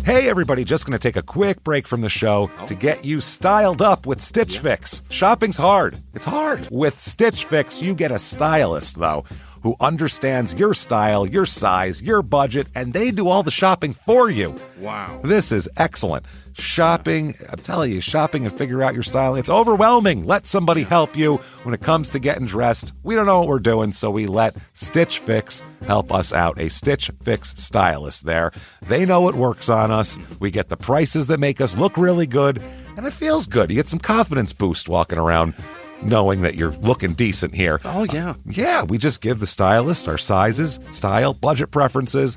Hey everybody, just going to take a quick break from the show to get you styled up with Stitch Fix. Shopping's hard. It's hard. With Stitch Fix, you get a stylist, though, who understands your style, your size, your budget, and they do all the shopping for you. Wow. This is excellent. Shopping, I'm telling you, shopping and figure out your style, it's overwhelming. Let somebody help you when it comes to getting dressed. We don't know what we're doing, so we let Stitch Fix help us out. A Stitch Fix stylist there. They know what works on us. We get the prices that make us look really good, and it feels good. You get some confidence boost walking around knowing that you're looking decent here. Oh, yeah. Yeah, we just give the stylist our sizes, style, budget preferences.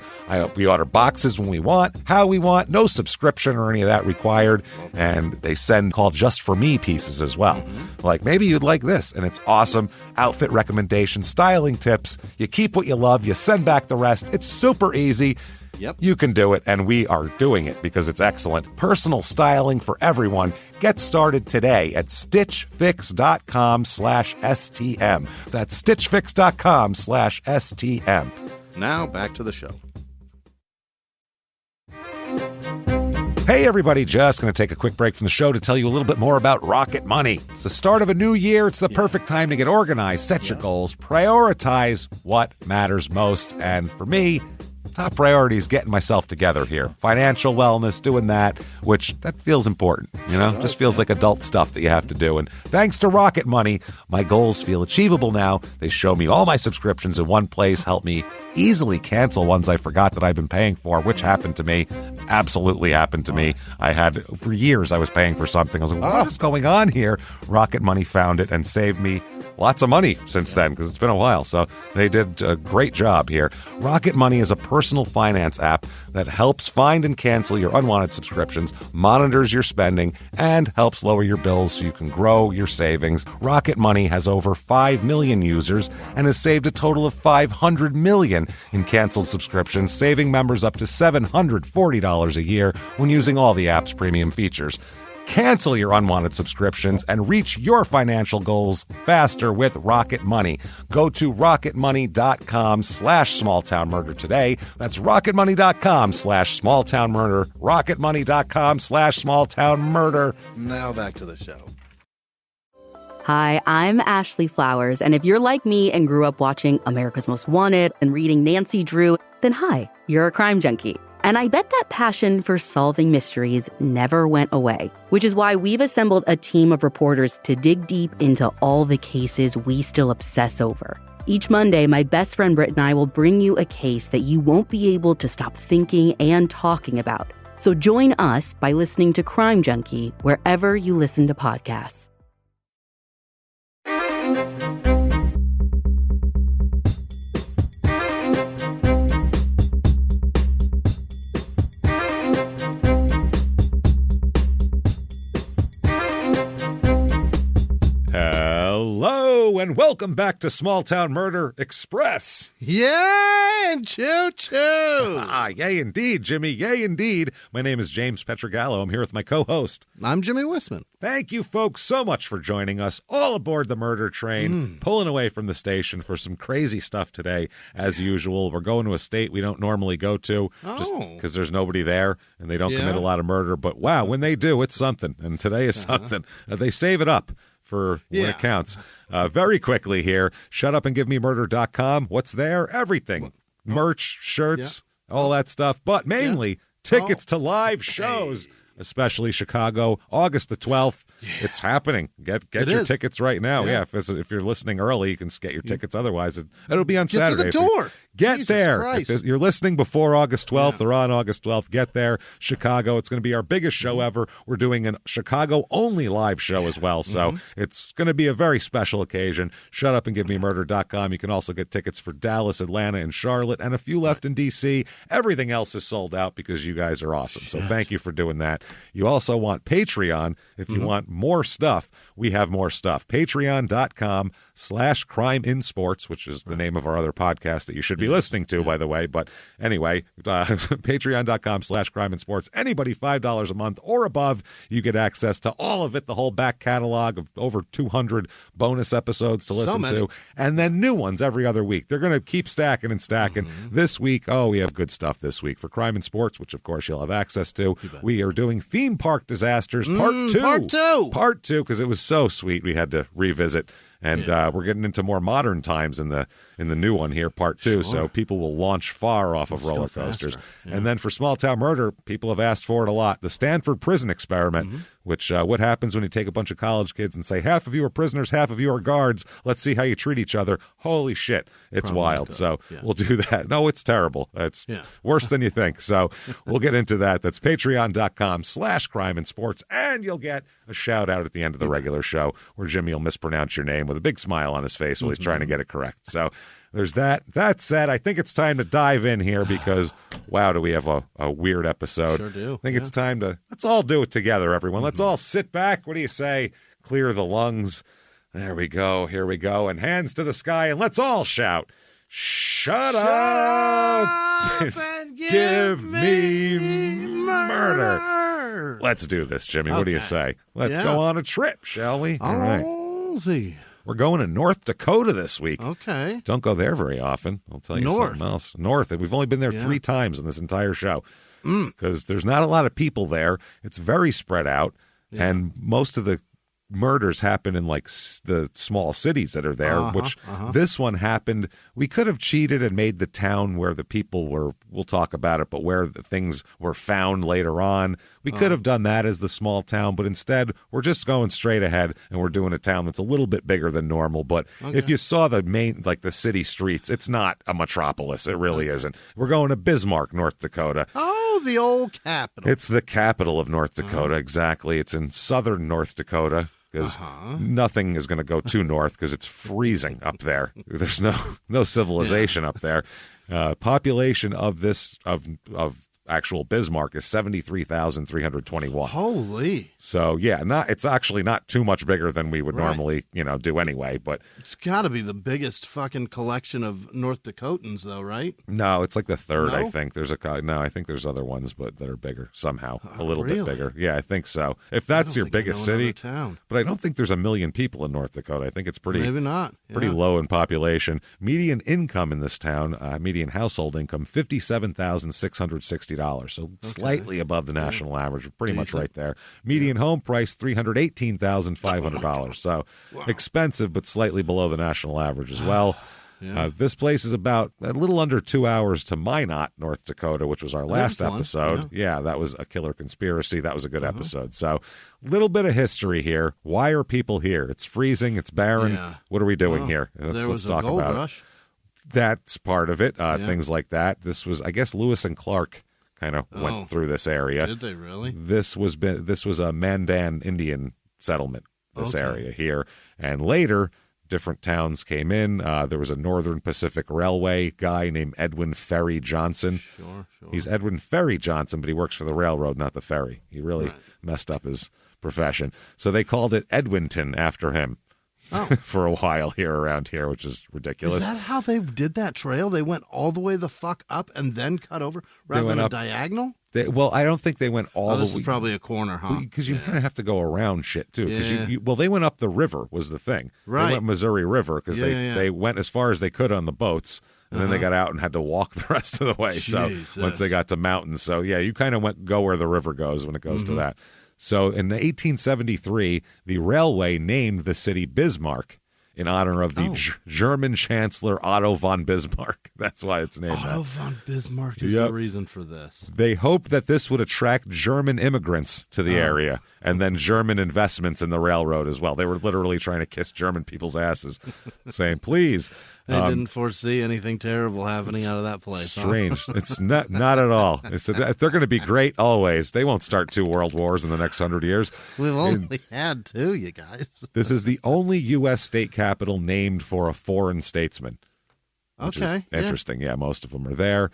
We order boxes when we want, how we want, no subscription or any of that required. And they send called Just For Me pieces as well. Like, maybe you'd like this, and it's awesome. Outfit recommendations, styling tips. You keep what you love, you send back the rest. It's super easy. Yep. You can do it, and we are doing it because it's excellent. Personal styling for everyone. Get started today at stitchfix.com/STM. That's stitchfix.com/STM. Now back to the show. Hey everybody, just going to take a quick break from the show to tell you a little bit more about Rocket Money. It's the start of a new year. It's the perfect time to get organized, set your goals, prioritize what matters most. And for me, top priority is getting myself together here. Financial wellness, doing that, which that feels important, you know? Just feels like adult stuff that you have to do. And thanks to Rocket Money, my goals feel achievable now. They show me all my subscriptions in one place, help me easily cancel ones I forgot that I've been paying for, which happened to me. Absolutely happened to me. I had, for years, I was paying for something. I was like, what is going on here? Rocket Money found it and saved me lots of money since then, because it's been a while. So they did a great job here. Rocket Money is a personal finance app that helps find and cancel your unwanted subscriptions, monitors your spending, and helps lower your bills so you can grow your savings. Rocket Money has over 5 million users and has saved a total of $500 million in canceled subscriptions, saving members up to $740 a year when using all the app's premium features. Cancel your unwanted subscriptions and reach your financial goals faster with Rocket Money. Go to rocketmoney.com/smalltownmurder today. That's rocketmoney.com/smalltownmurder. rocketmoney.com/smalltownmurder. Now back to the show. Hi, I'm Ashley Flowers, and if you're like me and grew up watching America's Most Wanted and reading Nancy Drew, then hi, you're a crime junkie. And I bet that passion for solving mysteries never went away, which is why we've assembled a team of reporters to dig deep into all the cases we still obsess over. Each Monday, my best friend Britt and I will bring you a case that you won't be able to stop thinking and talking about. So join us by listening to Crime Junkie wherever you listen to podcasts. Hello, and welcome back to Small Town Murder Express. Yay, and choo-choo. Yay indeed, Jimmy, yay indeed. My name is James Pietragallo. I'm here with my co-host. I'm Jimmie Whisman. Thank you, folks, so much for joining us all aboard the murder train, pulling away from the station for some crazy stuff today. As usual, we're going to a state we don't normally go to just because there's nobody there and they don't commit a lot of murder. But wow, when they do, it's something. And today is something. They save it up for when it counts. Very quickly here, shutupandgivememurder.com. What's there? Everything. Merch, shirts, all that stuff, but mainly tickets to live shows, especially Chicago, August the 12th. It's happening. Get your tickets right now. Yeah, if you're listening early, you can get your tickets. Otherwise, it'll be on Saturday. Get to the door. Get Jesus there. Christ. If you're listening before August 12th or on August 12th, get there. Chicago, it's going to be our biggest show ever. We're doing a Chicago-only live show as well, so it's going to be a very special occasion. Shutupandgivememurder.com. You can also get tickets for Dallas, Atlanta, and Charlotte, and a few left in D.C. Everything else is sold out because you guys are awesome, so thank you for doing that. You also want Patreon. If you want more stuff, we have more stuff. Patreon.com/CrimeInSports, which is the name of our other podcast that you should be listening to, by the way. But anyway, Patreon.com/CrimeInSports. Anybody $5 a month or above, you get access to all of it, the whole back catalog of over 200 bonus episodes to listen to, and then new ones every other week. They're going to keep stacking and stacking. This week, we have good stuff this week for Crime and Sports, which of course you'll have access to. We are doing Theme Park Disasters Part 2. Part 2, because it was so sweet we had to revisit. And we're getting into more modern times in the new one here, Part 2. So people will launch far off of roller coasters. And then for Small Town Murder, people have asked for it a lot. The Stanford Prison Experiment, which what happens when you take a bunch of college kids and say, half of you are prisoners, half of you are guards. Let's see how you treat each other. Holy shit. It's wild. So we'll do that. No, it's terrible. It's worse than you think. So we'll get into that. That's patreon.com/crimeandsports. And you'll get a shout out at the end of the regular show where Jimmie will mispronounce your name with a big smile on his face while he's trying to get it correct. So there's that. That said, I think it's time to dive in here because, wow, do we have a weird episode. Sure do. I think it's time to, let's all do it together, everyone. Let's all sit back. What do you say? Clear the lungs. There we go. Here we go. And hands to the sky, and let's all shout, Shut up and give me murder. Let's do this, Jimmie. What do you say? Let's go on a trip, shall we? All right. See. We're going to North Dakota this week. Okay. Don't go there very often. I'll tell you something else. North. We've only been there 3 times in this entire show because there's not a lot of people there. It's very spread out, and most of the murders happen in like the small cities that are there, which this one happened. We could have cheated and made the town where the people were, we'll talk about it, but where the things were found later on. We could have done that as the small town, but instead we're just going straight ahead and we're doing a town that's a little bit bigger than normal. But if you saw the main, like the city streets, it's not a metropolis. It really isn't. We're going to Bismarck, North Dakota. Oh, the old capital. It's the capital of North Dakota, exactly. It's in southern North Dakota. Because nothing is going to go too north because it's freezing up there. There's no civilization up there. Population of this of actual Bismarck is 73,321. Holy! So it's actually not too much bigger than we would normally do anyway. But it's got to be the biggest fucking collection of North Dakotans, though, right? No, it's like the third. I think I think there's other ones, but that are bigger somehow, a little bit bigger. Yeah, I think so. If that's your biggest city, town. But I don't think there's 1 million people in North Dakota. I think it's maybe not. Pretty low in population. Median income in this town, median household income, $57,660. So slightly above the national average, pretty much right there. Median home price, $318,500. So expensive, but slightly below the national average as well. This place is about a little under 2 hours to Minot, North Dakota, which was our last episode. Yeah, that was a killer conspiracy. That was a good episode. So a little bit of history here. Why are people here? It's freezing. It's barren. What are we doing here? Let's talk about it. That's part of it. Things like that. This was, I guess, Lewis and Clark kind of went through this area. Did they really? This was a Mandan Indian settlement, this area here. And later, different towns came in. There was a Northern Pacific Railway guy named Edwin Ferry Johnson. Sure. He's Edwin Ferry Johnson, but he works for the railroad, not the ferry. He really messed up his profession. So they called it Edwinton after him. For a while around here, which is ridiculous. Is that how they did that trail? They went all the way the fuck up and then cut over rather than a diagonal? Well, I don't think they went all the way. This is probably a corner, huh? Because you kind of have to go around shit, too. Well, they went up the river was the thing. Right. They went Missouri River because they went as far as they could on the boats, and then they got out and had to walk the rest of the way. Jesus. So once they got to mountains. So, you kind of go where the river goes when it goes to that. So in 1873, the railway named the city Bismarck in honor of the German Chancellor Otto von Bismarck. That's why it's named Otto von Bismarck is the reason for this. They hoped that this would attract German immigrants to the area and then German investments in the railroad as well. They were literally trying to kiss German people's asses, saying, please. They didn't foresee anything terrible happening out of that place. Strange. It's not at all. They said they're going to be great always. They won't start 2 world wars in the next 100 years. We've only had 2, you guys. This is the only U.S. state capital named for a foreign statesman. Which is interesting. Yeah, most of them are there.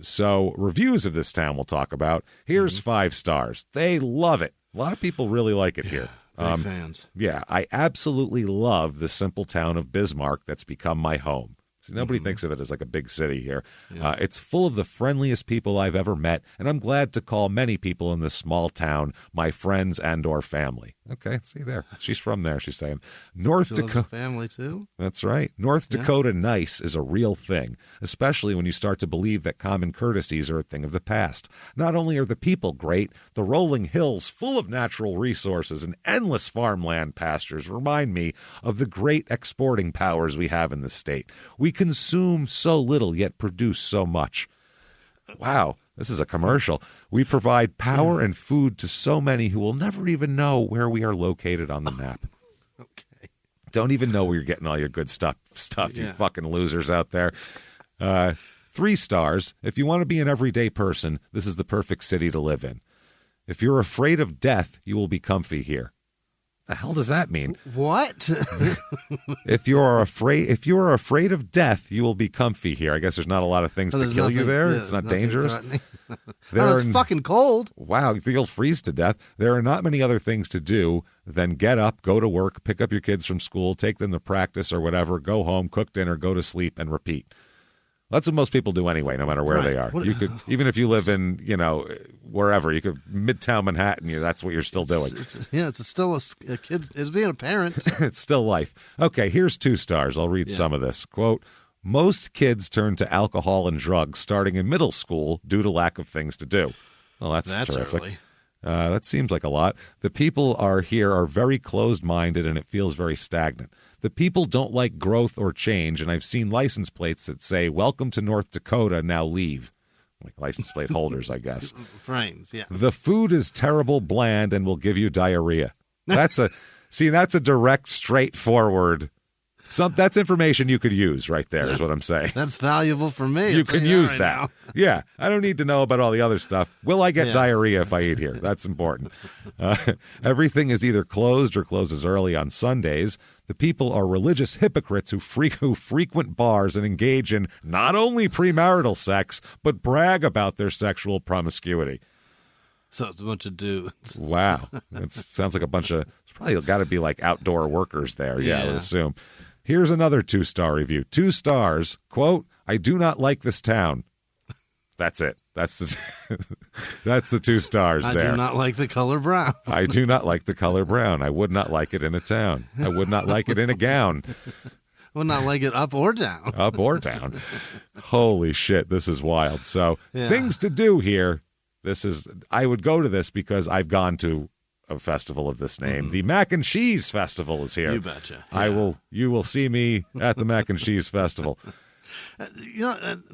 So reviews of this town we'll talk about. Here's 5 stars. They love it. A lot of people really like it here. Big fans. Yeah, I absolutely love the simple town of Bismarck that's become my home. See, nobody thinks of it as like a big city here. Yeah. It's full of the friendliest people I've ever met, and I'm glad to call many people in this small town my friends and or family. Okay, see there. She's from there, she's saying. North Dakota family, too? That's right. North Dakota nice is a real thing, especially when you start to believe that common courtesies are a thing of the past. Not only are the people great, the rolling hills full of natural resources and endless farmland pastures remind me of the great exporting powers we have in the state. We consume so little, yet produce so much. Wow, this is a commercial. We provide power and food to so many who will never even know where we are located on the map. Okay. Don't even know where you're getting all your good stuff, you fucking losers out there. 3 stars. If you want to be an everyday person, this is the perfect city to live in. If you're afraid of death, you will be comfy here. The hell does that mean? What? If you are afraid of death, you will be comfy here. I guess there's not a lot of things to kill you there. It's not dangerous. It's fucking cold. Wow, you think you'll freeze to death. There are not many other things to do than get up, go to work, pick up your kids from school, take them to practice or whatever, go home, cook dinner, go to sleep, and repeat. That's what most people do anyway, no matter where they are. You could, even if you live in, wherever, you could Midtown Manhattan. That's what you're still doing. It's still a kid. It's being a parent. It's still life. Okay, here's 2 stars. I'll read some of this. Quote, most kids turn to alcohol and drugs starting in middle school due to lack of things to do. Well, that's terrific. Early. That seems like a lot. The people here are very closed-minded, and it feels very stagnant. The people don't like growth or change, and I've seen license plates that say, welcome to North Dakota, now leave. Like license plate holders, I guess. Frames, yeah. The food is terrible, bland, and will give you diarrhea. That's a direct, straightforward. That's information you could use right there, is what I'm saying. That's valuable for me. You can use that. Now. Yeah, I don't need to know about all the other stuff. Will I get diarrhea if I eat here? That's important. Everything is either closed or closes early on Sundays. The people are religious hypocrites who frequent bars and engage in not only premarital sex, but brag about their sexual promiscuity. So it's a bunch of dudes. Wow. It sounds like a bunch of, it's probably got to be like outdoor workers there. Yeah, I would assume. Here's another 2-star review. 2 stars. Quote, I do not like this town. That's it. That's the 2 stars there. I do not like the color brown. I do not like the color brown. I would not like it in a town. I would not like it in a gown. Would not like it up or down. Up or down. Holy shit, this is wild. So things to do here. I would go to this because I've gone to a festival of this name. The Mac and Cheese Festival is here. You betcha. Yeah. You will see me at the Mac and Cheese Festival.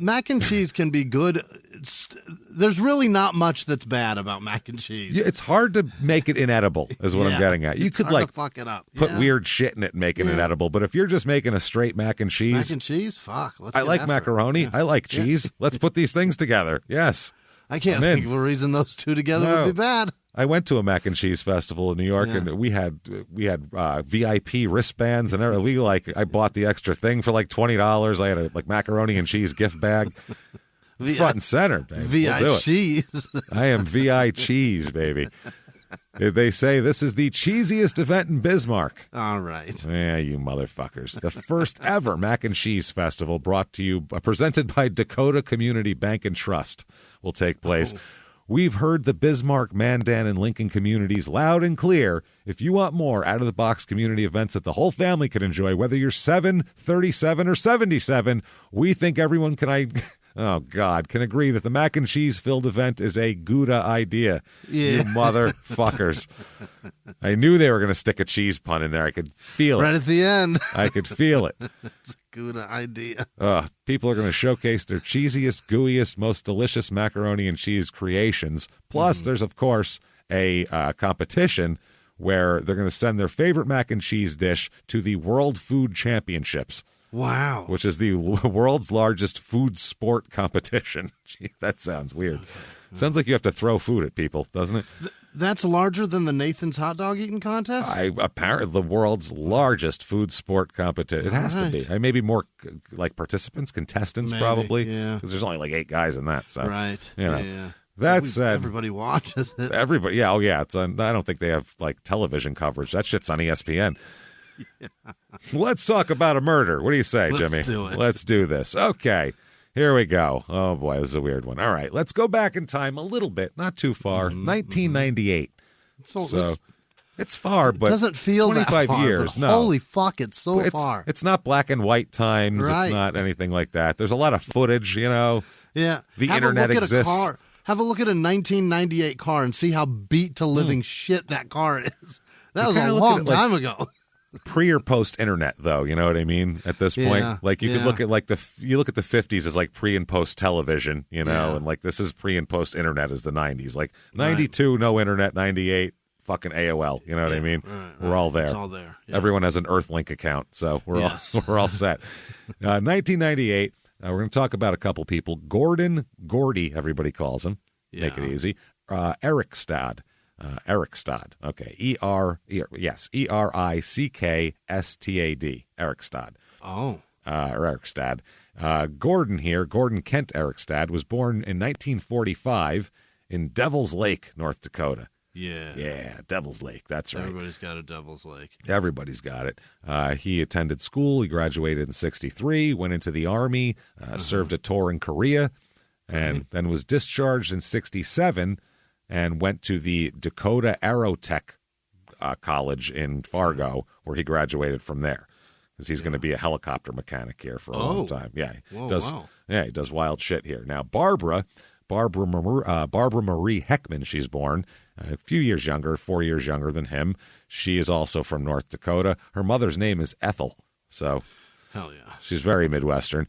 Mac and cheese can be good. There's really not much that's bad about mac and cheese. Yeah, it's hard to make it inedible, is what I'm getting at. You could fuck it up. Put weird shit in it and make it inedible. But if you're just making a straight mac and cheese, fuck. I like macaroni. I like cheese. Let's put these things together. Yes. I can't think of a reason those two together would be bad. I went to a mac and cheese festival in New York, and we had VIP wristbands and everything. I bought the extra thing for like $20. I had a macaroni and cheese gift bag, front and center, baby. VI cheese. I am VI cheese, baby. They say this is the cheesiest event in Bismarck. All right. Yeah, you motherfuckers. The first ever Mac and Cheese Festival presented by Dakota Community Bank and Trust will take place. We've heard the Bismarck, Mandan, and Lincoln communities loud and clear. If you want more out-of-the-box community events that the whole family can enjoy, whether you're 7, 37, or 77, we think everyone can agree that the mac and cheese-filled event is a Gouda idea. Yeah. You motherfuckers. I knew they were going to stick a cheese pun in there. I could feel it. Right at the end. I could feel it. It's a Gouda idea. People are going to showcase their cheesiest, gooeyest, most delicious macaroni and cheese creations. Plus, there's, of course, a competition where they're going to send their favorite mac and cheese dish to the World Food Championships. Wow. Which is the world's largest food sport competition. Gee, that sounds weird. Sounds like you have to throw food at people, doesn't it? That's larger than the Nathan's hot dog eating contest? Apparently the world's largest food sport competition. It has to be. Maybe more like participants, contestants, probably. Yeah. Because there's only like 8 guys in that. So, Right. You know. Yeah. That said, everybody watches it. Everybody, yeah, it's on. I don't think they have like television coverage. That shit's on ESPN. Yeah. Let's talk about a murder. What do you say, Jimmy? Let's do it. Let's do this. Okay, here we go. Oh boy, this is a weird one. All right, let's go back in time a little bit, not too far. 1998. So it's far, but it doesn't feel 25 that far, years. but No, holy fuck, it's so far. It's not black and white times. Right. It's not anything like that. There's a lot of footage. The internet exists. Have a look at a 1998 car and see how beat to living shit that car is. That was a long time ago. Pre or post internet, though, you know what I mean? At this point, like you could look at like you look at the 50s as like pre and post television, and like this is pre and post internet as the 90s. Like 92, no internet. 98, fucking AOL. You know what I mean? Right. We're all there. It's all there. Yeah. Everyone has an Earthlink account, so we're all set. 1998. We're going to talk about a couple people. Gordy, everybody calls him. Make it easy. Erickstad. Erickstad. Okay. Erickstad. Erickstad. Oh. Erickstad. Gordon Kent Erickstad was born in 1945 in Devil's Lake, North Dakota. Yeah. Yeah, Devil's Lake. That's right. Everybody's got a Devil's Lake. Everybody's got it. He attended school. He graduated in 1963, went into the Army, served a tour in Korea, and then was discharged in 1967 and went to the Dakota Aerotech College in Fargo, where he graduated from there. Because he's going to be a helicopter mechanic here for a long time. Yeah, he does wild shit here. Now, Barbara Marie Heckman, she's born a few years younger, 4 years younger than him. She is also from North Dakota. Her mother's name is Ethel, so hell yeah, she's very Midwestern.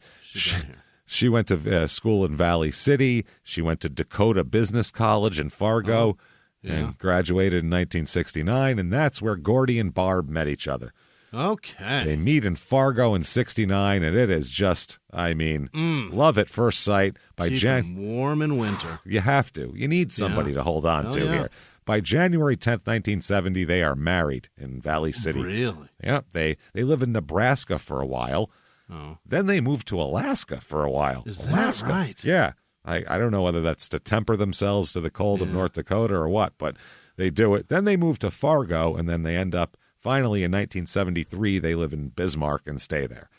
She went to school in Valley City. She went to Dakota Business College in Fargo and graduated in 1969, and that's where Gordy and Barb met each other. Okay. They meet in Fargo in 1969, and it is just, love at first sight. By warm in winter. You have to. You need somebody to hold on to here. By January 10th, 1970, they are married in Valley City. Really? Yep. They live in Nebraska for a while. Oh. Then they moved to Alaska for a while. Is Alaska. that right? Yeah. I don't know whether that's to temper themselves to the cold of North Dakota or what, but they do it. Then they move to Fargo, and then they end up, finally in 1973, they live in Bismarck and stay there.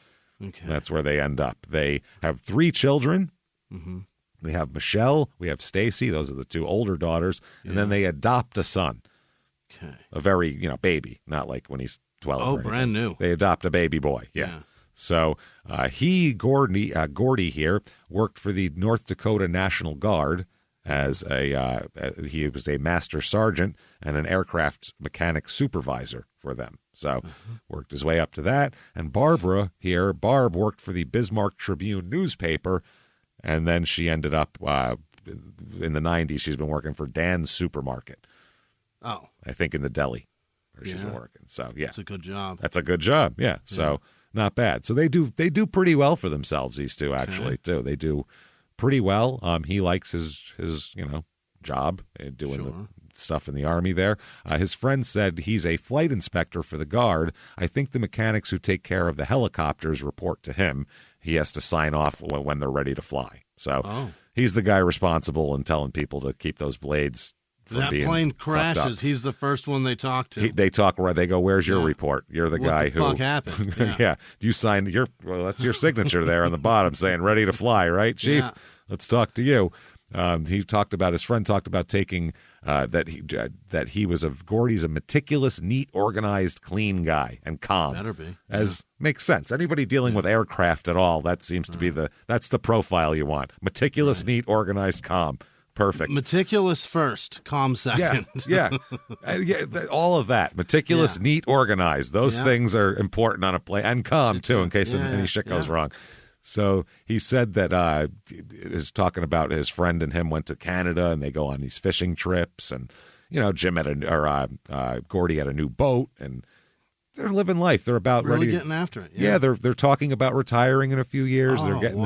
Okay. That's where they end up. They have 3 children. Mm-hmm. We have Michelle. We have Stacy. Those are the 2 older daughters. And then they adopt a son. Okay. A very, baby, not like when he's 12. Oh, brand new. They adopt a baby boy. Yeah. So Gordy here, worked for the North Dakota National Guard as he was a master sergeant and an aircraft mechanic supervisor for them. So worked his way up to that. And Barb worked for the Bismarck Tribune newspaper, and then she ended up in the 90s. She's been working for Dan's Supermarket. Oh, I think in the deli where she's been working. So that's a good job. That's a good job. Yeah. So not bad. So they do pretty well for themselves. These 2 actually too. They do pretty well. He likes his job doing the stuff in the Army there. His friend said he's a flight inspector for the Guard. I think the mechanics who take care of the helicopters report to him. He has to sign off when they're ready to fly. So he's the guy responsible and telling people to keep those blades from that being plane crashes. crashes. He's the first one they talk to. They talk where they go, where's your report? You're the guy who. What the fuck happened? Yeah. You signed that's your signature there on the bottom saying ready to fly, right, Chief? Yeah. Let's talk to you. His friend talked about taking that he was Gordy's a meticulous, neat, organized, clean guy and calm. Better be. Makes sense. Anybody dealing with aircraft at all, that seems to be that's the profile you want. Meticulous, neat, organized, calm. Perfect. Meticulous first, calm second. Yeah. All of that. Meticulous, neat, organized. Those things are important on a plane. And calm, too, in case any shit goes wrong. So he said that is talking about his friend and him went to Canada and they go on these fishing trips. And, Gordy had a new boat and they're living life. They're about really ready. Getting after it. Yeah, they're talking about retiring in a few years. Oh, they're getting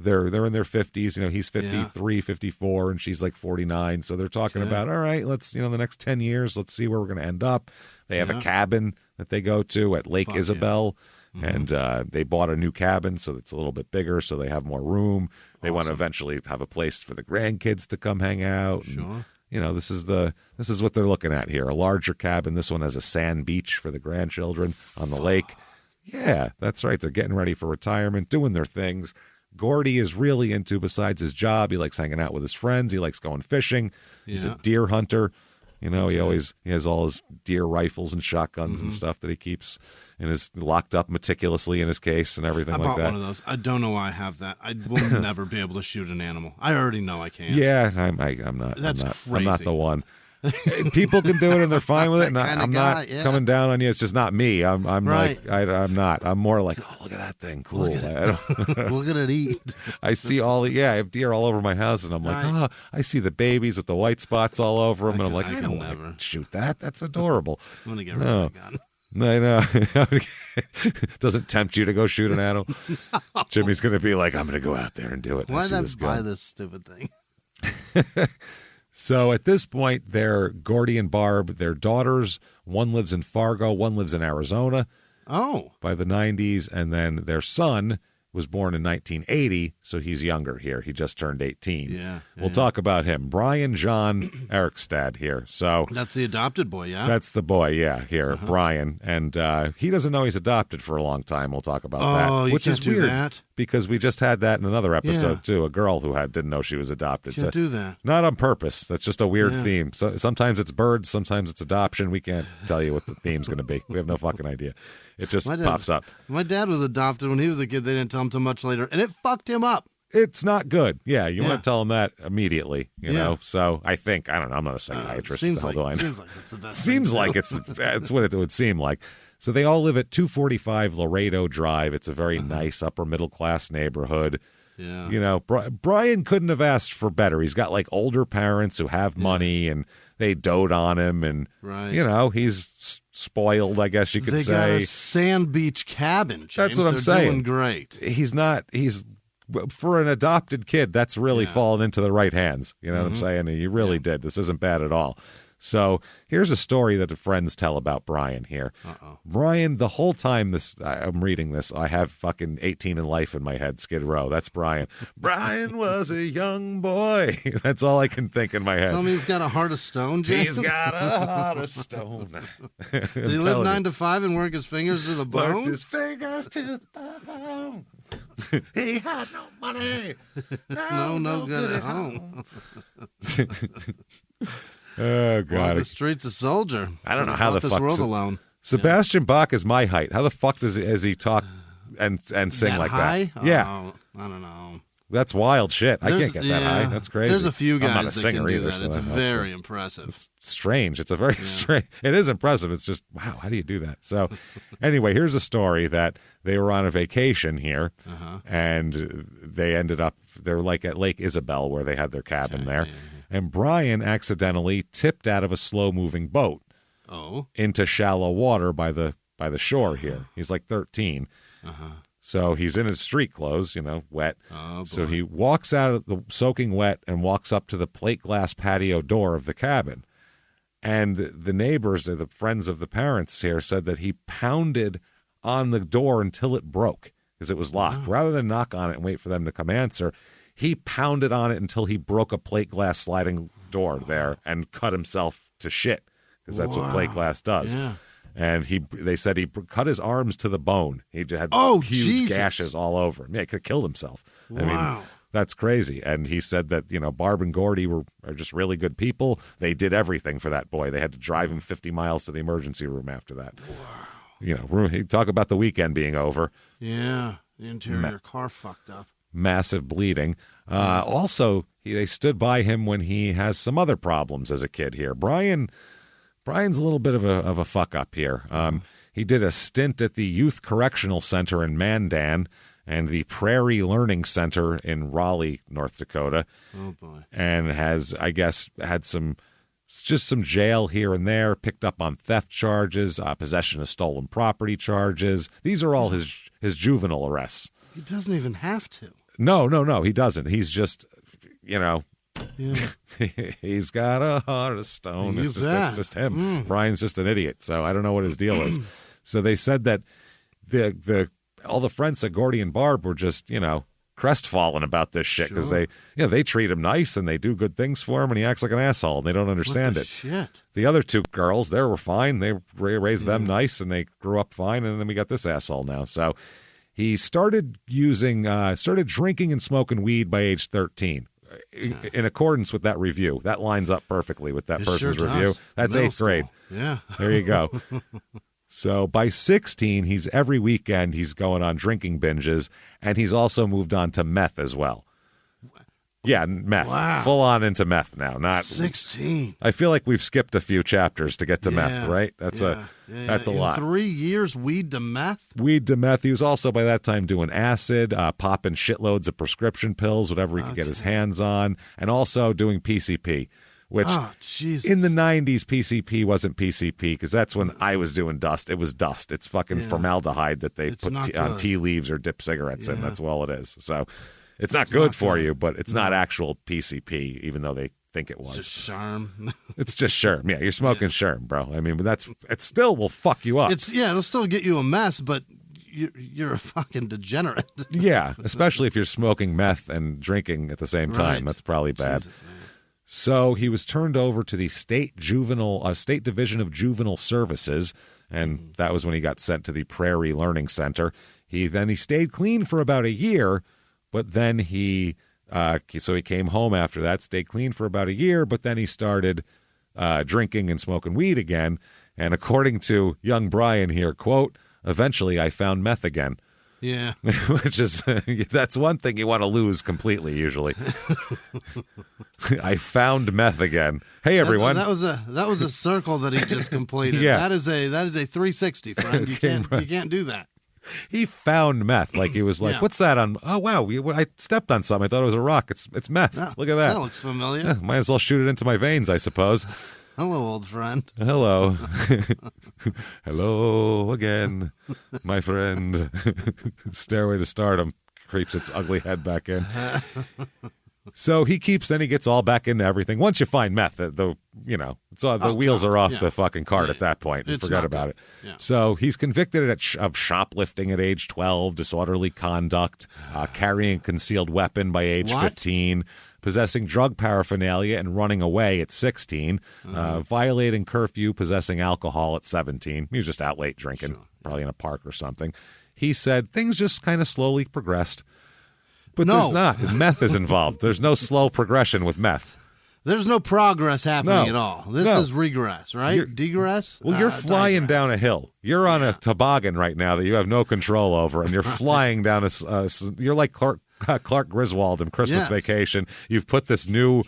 they're in their 50s. You know, he's 53, 54, and she's like 49. So they're talking about, all right, let's, the next 10 years, let's see where we're going to end up. They have a cabin that they go to at Lake Isabel. And they bought a new cabin, so it's a little bit bigger, so they have more room. They want to eventually have a place for the grandkids to come hang out. Sure. And, this is what they're looking at here. A larger cabin. This one has a sand beach for the grandchildren on the lake. Yeah, that's right. They're getting ready for retirement, doing their things. Gordy is really into, besides his job, he likes hanging out with his friends. He likes going fishing. He's a deer hunter. He has all his deer rifles and shotguns and stuff that he keeps and is locked up meticulously in his case and everything like that. I bought one of those. I don't know why I have that. I will never be able to shoot an animal. I already know I can't. Yeah, I'm not. That's crazy. I'm not the one. People can do it and they're fine with it. And I'm not coming down on you. It's just not me. I'm right. I'm not. I'm more like, oh, look at that thing. Cool. Look at it eat. I see I have deer all over my house and I'm like, I see the babies with the white spots all over them. And I'm like, I don't want to shoot that. That's adorable. I'm going to get rid of my gun. I know. Doesn't tempt you to go shoot an animal. No. Jimmie's going to be like, I'm going to go out there and do it. Why did I buy this stupid thing? So at this point, they're Gordy and Barb, their daughters. One lives in Fargo, one lives in Arizona. Oh. By the 90s. And then their son was born in 1980, so he's younger here. He just turned 18. Yeah. We'll talk about him. Brian John Erikstad here. So that's the adopted boy, yeah? That's the boy, here, Brian. And he doesn't know he's adopted for a long time. We'll talk about that. Which is weird that. Because we just had that in another episode, too. A girl who didn't know she was adopted. Can't do that. Not on purpose. That's just a weird theme. So sometimes it's birds, sometimes it's adoption. We can't tell you what the theme's going to be. We have no fucking idea. It just pops up. My dad was adopted when he was a kid. They didn't tell him till much later, and it fucked him up. It's not good. Yeah, you want to tell him that immediately, you know? So I think, I don't know, I'm not a psychiatrist. Seems like it's the best. Seems like that's what it would seem like. So they all live at 245 Laredo Drive. It's a very nice upper middle class neighborhood. Yeah. Brian couldn't have asked for better. He's got like older parents who have money and they dote on him and, he's spoiled, I guess you could say. They got a sand beach cabin, James. That's what I'm saying. They're doing great. He's for an adopted kid, that's really fallen into the right hands. You know what I'm saying? And you really did. This isn't bad at all. So here's a story that the friends tell about Brian here. Brian, the whole time I'm reading this, I have fucking 18 in Life in my head, Skid Row. That's Brian. Brian was a young boy. That's all I can think in my head. Tell me he's got a heart of stone, James? He's got a heart of stone. Did he live 9 to 5 and work his fingers to the bone? Worked his fingers to the bone. He had no money. No good at home. Oh, God. The street's a soldier. I don't know how the fuck. This world alone. Sebastian Bach is my height. How the fuck does he talk and sing like high? That? Yeah. I don't know. That's wild shit. I can't get that high. That's crazy. There's a few guys I'm not a that singer can do either, that. so It's very impressive. It's strange. It's a very strange. It is impressive. It's just, wow, how do you do that? So anyway, here's a story that they were on a vacation here, and they ended up, they're like at Lake Isabel where they had their cabin there. Yeah. And Brian accidentally tipped out of a slow-moving boat into shallow water by the shore here. He's like 13. So he's in his street clothes, wet. So he walks out of the soaking wet and walks up to the plate glass patio door of the cabin. And the neighbors, or the friends of the parents here, said that he pounded on the door until it broke because it was locked. Rather than knock on it and wait for them to come answer, he pounded on it until he broke a plate glass sliding door there and cut himself to shit because that's what plate glass does. Yeah. And they said he cut his arms to the bone. He had huge gashes all over him. Yeah, he could have killed himself. Wow. I mean, that's crazy. And he said that, Barb and Gordy are just really good people. They did everything for that boy. They had to drive him 50 miles to the emergency room after that. Wow. Talk about the weekend being over. Yeah, the interior car fucked up. Massive bleeding. Also, they stood by him when he has some other problems as a kid here. Brian's a little bit of a fuck up here. He did a stint at the Youth Correctional Center in Mandan and the Prairie Learning Center in Raleigh, North Dakota. Oh, boy. And has, I guess, had some It's just some jail here and there, picked up on theft charges, possession of stolen property charges. These are all his juvenile arrests. He doesn't even have to. No, he doesn't. He's just, Yeah. he's got a heart of stone. It's just him. Brian's just an idiot, so I don't know what his deal is. So they said that all the friends at Gordy and Barb were just, crestfallen about this shit because they treat him nice and they do good things for him, and he acts like an asshole and they don't understand it. Shit. The other two girls, they were fine. They raised them nice and they grew up fine, and then we got this asshole now. So he started drinking and smoking weed by age 13. In accordance with that review. That lines up perfectly with that person's review. That's Middle 8th grade. School. Yeah. There you go. So by 16, every weekend he's going on drinking binges, and he's also moved on to meth as well. Yeah, meth. Wow. Full on into meth now. Not 16. I feel like we've skipped a few chapters to get to meth, right? That's a lot. 3 years, weed to meth? Weed to meth. He was also by that time doing acid, popping shitloads of prescription pills, whatever he could get his hands on, and also doing PCP, which in the 90s, PCP wasn't PCP because that's when I was doing dust. It was dust. It's fucking formaldehyde that they put on tea leaves or dip cigarettes in. That's all it is. So it's not good for you, but it's not actual PCP, even though they think it was. It's just Sherm. It's just Sherm. Yeah, you're smoking Sherm, bro. I mean, but it still will fuck you up. It'll still get you a mess, but you're a fucking degenerate. Yeah, especially if you're smoking meth and drinking at the same time. Right. That's probably bad. Jesus, man. So he was turned over to the State Division of Juvenile Services, and that was when he got sent to the Prairie Learning Center. He stayed clean for about a year, but then he came home after that, stayed clean for about a year, but then he started drinking and smoking weed again. And according to young Brian here, quote, "Eventually I found meth again." Yeah. Which is, that's one thing you want to lose completely, usually. I found meth again. Hey, everyone. That was a circle that he just completed. Yeah. That is a 360, friend. You can't do that. He found meth. Like he was like, "What's that on?" Oh, wow. I stepped on something. I thought it was a rock. It's meth. Look at that. That looks familiar. Might as well shoot it into my veins, I suppose. Hello, old friend. Hello. Hello again, my friend. Stairway to Stardom creeps its ugly head back in. So he gets all back into everything. Once you find meth, the wheels are off the fucking cart at that point. You forgot about it. Yeah. So he's convicted of shoplifting at age 12, disorderly conduct, carrying a concealed weapon by age 15, possessing drug paraphernalia and running away at 16, violating curfew, possessing alcohol at 17. He was just out late drinking, probably in a park or something. He said things just kind of slowly progressed. But there's not. Meth is involved. There's no slow progression with meth. There's no progress happening at all. This is regress, right? Degress? Well, you're flying down a hill. You're on a toboggan right now that you have no control over, and you're flying down you're like Clark Griswold in Christmas Vacation. You've put this new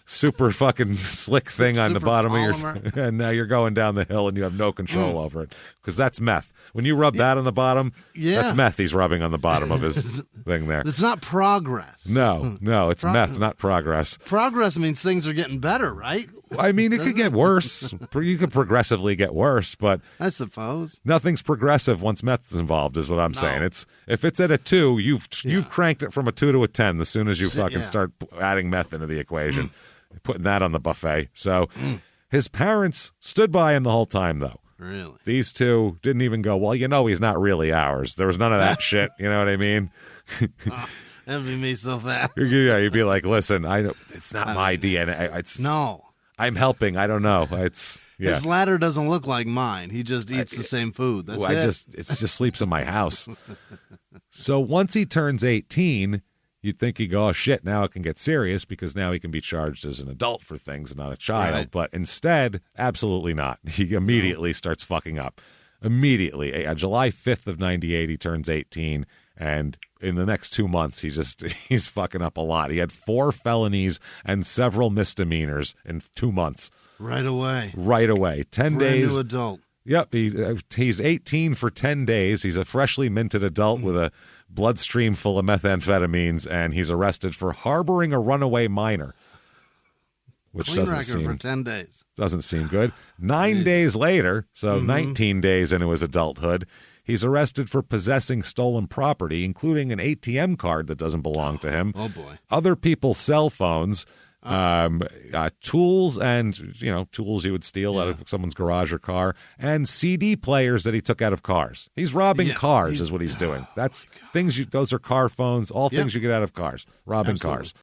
super fucking slick thing on the bottom of and now you're going down the hill and you have no control over it because that's meth. When you rub that on the bottom, that's meth he's rubbing on the bottom of his thing there. It's not progress. No, it's meth, not progress. Progress means things are getting better, right? I mean, it could get worse. You could progressively get worse, but I suppose nothing's progressive once meth is involved, is what I'm saying. If it's at a 2, you've cranked it from a 2 to a 10 as soon as you fucking start adding meth into the equation, putting that on the buffet. So his parents stood by him the whole time, though. Really? These two didn't even go, well, he's not really ours. There was none of that shit. You know what I mean? That'd be me so fast. Yeah, you'd be like, listen, it's not my DNA. No. I'm helping. I don't know. His ladder doesn't look like mine. He just eats the same food. That's it just sleeps in my house. So once he turns 18, you'd think he'd go, oh, shit, now it can get serious because now he can be charged as an adult for things and not a child. Right. But instead, absolutely not. He immediately starts fucking up. Immediately. July 5th of 98, he turns 18. And in the next 2 months, he's fucking up a lot. He had 4 felonies and several misdemeanors in 2 months. Right away. 10 Brand days. new adult. Yep, he's 18 for 10 days. He's a freshly minted adult with a bloodstream full of methamphetamines, and he's arrested for harboring a runaway minor. which Clean record for 10 days. Doesn't seem good. 9 days later, so 19 days into his adulthood, he's arrested for possessing stolen property, including an ATM card that doesn't belong to him. Oh, boy. Other people's cell phones, tools and, tools you would steal out of someone's garage or car, and CD players that he took out of cars. He's robbing cars is what he's doing. That's things those are car phones, all things you get out of cars. Robbing cars.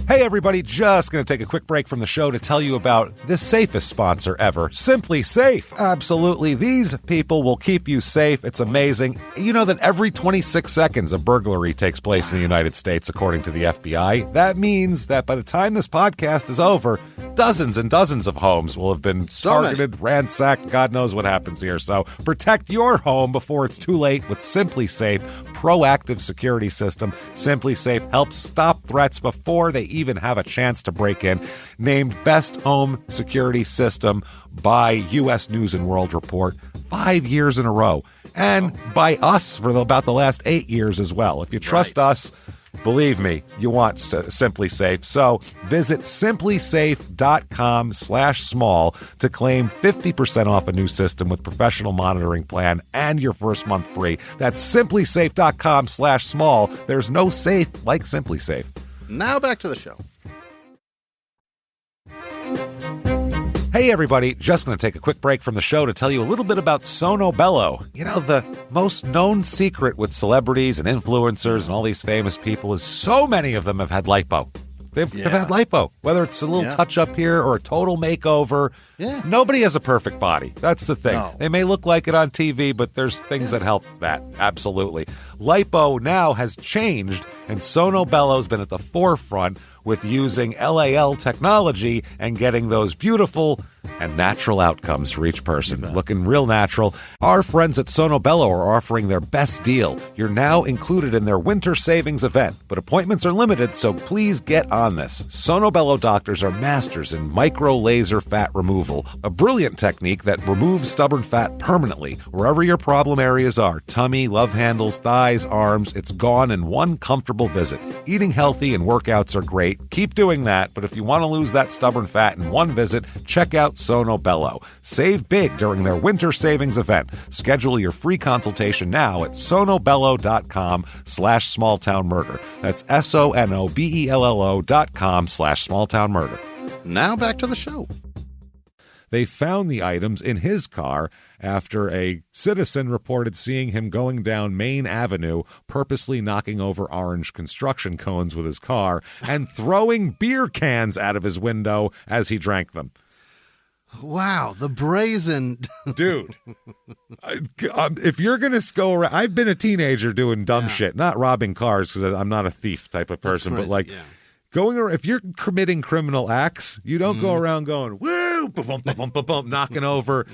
Hey everybody, just going to take a quick break from the show to tell you about the safest sponsor ever, Simply Safe. Absolutely, these people will keep you safe. It's amazing. You know that every 26 seconds a burglary takes place in the United States, according to the FBI. That means that by the time this podcast is over, dozens and dozens of homes will have been targeted, ransacked. God knows what happens here. So protect your home before it's too late with Simply Safe proactive security system. Simply Safe helps stop threats before they even have a chance to break in. Named Best Home Security System by U.S. News and World Report 5 years in a row. And by us for about the last 8 years as well. If you trust us, believe me, you want Simply Safe. So visit simplysafe.com/small to claim 50% off a new system with professional monitoring plan and your first month free. That's simplysafe.com/small. There's no safe like Simply Safe. Now back to the show. Hey everybody, just going to take a quick break from the show to tell you a little bit about Sono Bello. You know, the most known secret with celebrities and influencers and all these famous people is so many of them have had lipo. They've had lipo, whether it's a little touch-up here or a total makeover. Yeah. Nobody has a perfect body. That's the thing. No. They may look like it on TV, but there's things that help that. Absolutely. Lipo now has changed, and Sono Bello's been at the forefront with using LAL technology and getting those beautiful and natural outcomes for each person. Looking real natural. Our friends at Sono Bello are offering their best deal. You're now included in their winter savings event, but appointments are limited, so please get on this. Sono Bello doctors are masters in micro laser fat removal, a brilliant technique that removes stubborn fat permanently wherever your problem areas are. Tummy, love handles, thighs, arms, it's gone in one comfortable visit. Eating healthy and workouts are great. Keep doing that, but if you want to lose that stubborn fat in one visit, check out Sono Bello. Save big during their winter savings event. Schedule your free consultation now at sonobello.com/smalltownmurder. That's sonobello.com/smalltownmurder. Now back to the show. They found the items in his car after a citizen reported seeing him going down Main Avenue, purposely knocking over orange construction cones with his car and throwing beer cans out of his window as he drank them. Wow, the brazen... Dude, if you're going to go around... I've been a teenager doing dumb shit, not robbing cars because I'm not a thief type of person, but like... Going around, if you're committing criminal acts, you don't go around going, woo, bump, bump, bump, bump, knocking over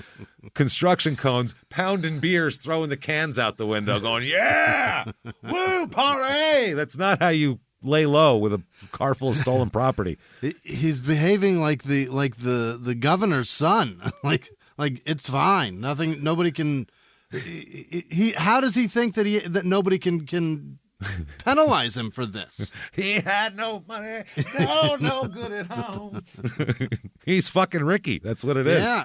construction cones, pounding beers, throwing the cans out the window, going, yeah, woo, party. That's not how you lay low with a car full of stolen property. He's behaving like the governor's son. like it's fine. Nobody can. How does he think that nobody can penalize him for this? He had no money, no good at home. He's fucking Ricky. That's what it is. Yeah,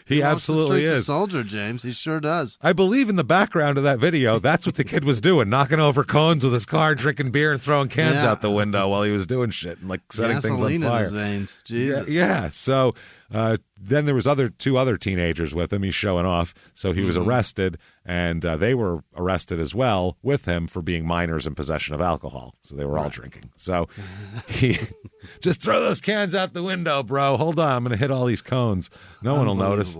he absolutely is. A soldier, James. He sure does. I believe in the background of that video, that's what the kid was doing, knocking over cones with his car, drinking beer, and throwing cans out the window while he was doing shit and like setting things on fire. In his veins. Jesus. Yeah. So then there was two other teenagers with him. He's showing off. So he was arrested, and they were arrested as well with him for being minors in possession of alcohol. So they were all drinking. So he just throw those cans out the window, bro. Hold on. I'm going to hit all these cones. No one will notice.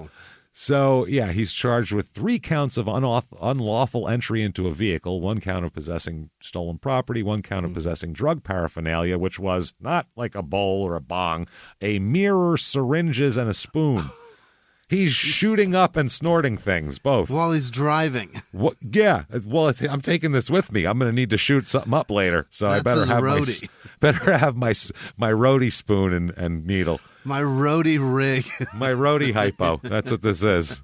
So, yeah, he's charged with 3 counts of unlawful entry into a vehicle, 1 count of possessing stolen property, 1 count of possessing drug paraphernalia, which was not like a bowl or a bong, a mirror, syringes, and a spoon. He's shooting up and snorting things, both. While he's driving. Yeah. Well, I'm taking this with me. I'm going to need to shoot something up later. So I better have my roadie spoon and needle. My roadie rig. My roadie hypo. That's what this is.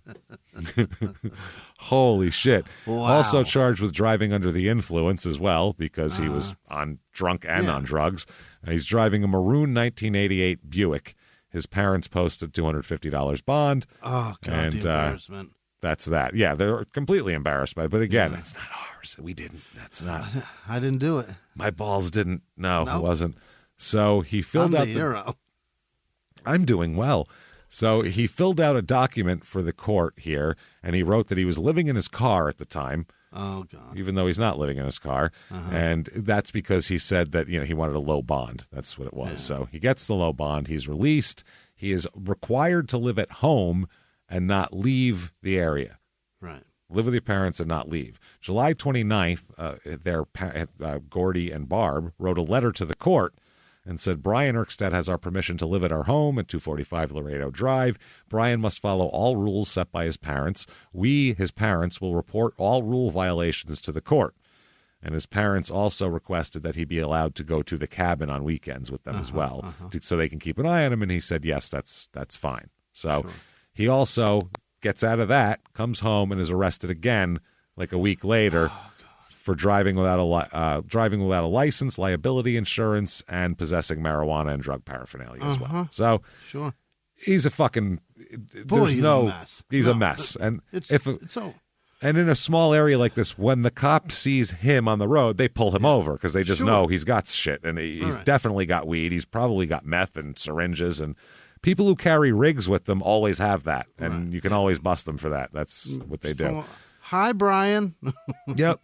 Holy shit. Wow. Also charged with driving under the influence as well, because he was drunk and on drugs. He's driving a maroon 1988 Buick. His parents posted $250 bond. Oh, God, the embarrassment. That's that. Yeah, they're completely embarrassed by it. But again, it's not ours. We didn't. That's not. I didn't do it. My balls didn't. No, it wasn't. So he filled out the hero. I'm doing well. So he filled out a document for the court here, and he wrote that he was living in his car at the time. Oh, God. Even though he's not living in his car. And that's because he said that, he wanted a low bond. That's what it was. Yeah. So he gets the low bond. He's released. He is required to live at home and not leave the area. Right. Live with your parents and not leave. July 29th, Gordy and Barb wrote a letter to the court and said, Brian Erkstedt has our permission to live at our home at 245 Laredo Drive. Brian must follow all rules set by his parents. We, his parents, will report all rule violations to the court. And his parents also requested that he be allowed to go to the cabin on weekends with them as well, so they can keep an eye on him. And he said, yes, that's fine. So he also gets out of that, comes home, and is arrested again like a week later. For driving without a license, liability insurance, and possessing marijuana and drug paraphernalia as well. So he's a fucking he's a mess. He's a mess, and and in a small area like this, when the cop sees him on the road, they pull him over because they just know he's got shit, and he's definitely got weed. He's probably got meth and syringes, and people who carry rigs with them always have that, and you can always bust them for that. That's what they do. Hi, Brian. Yep.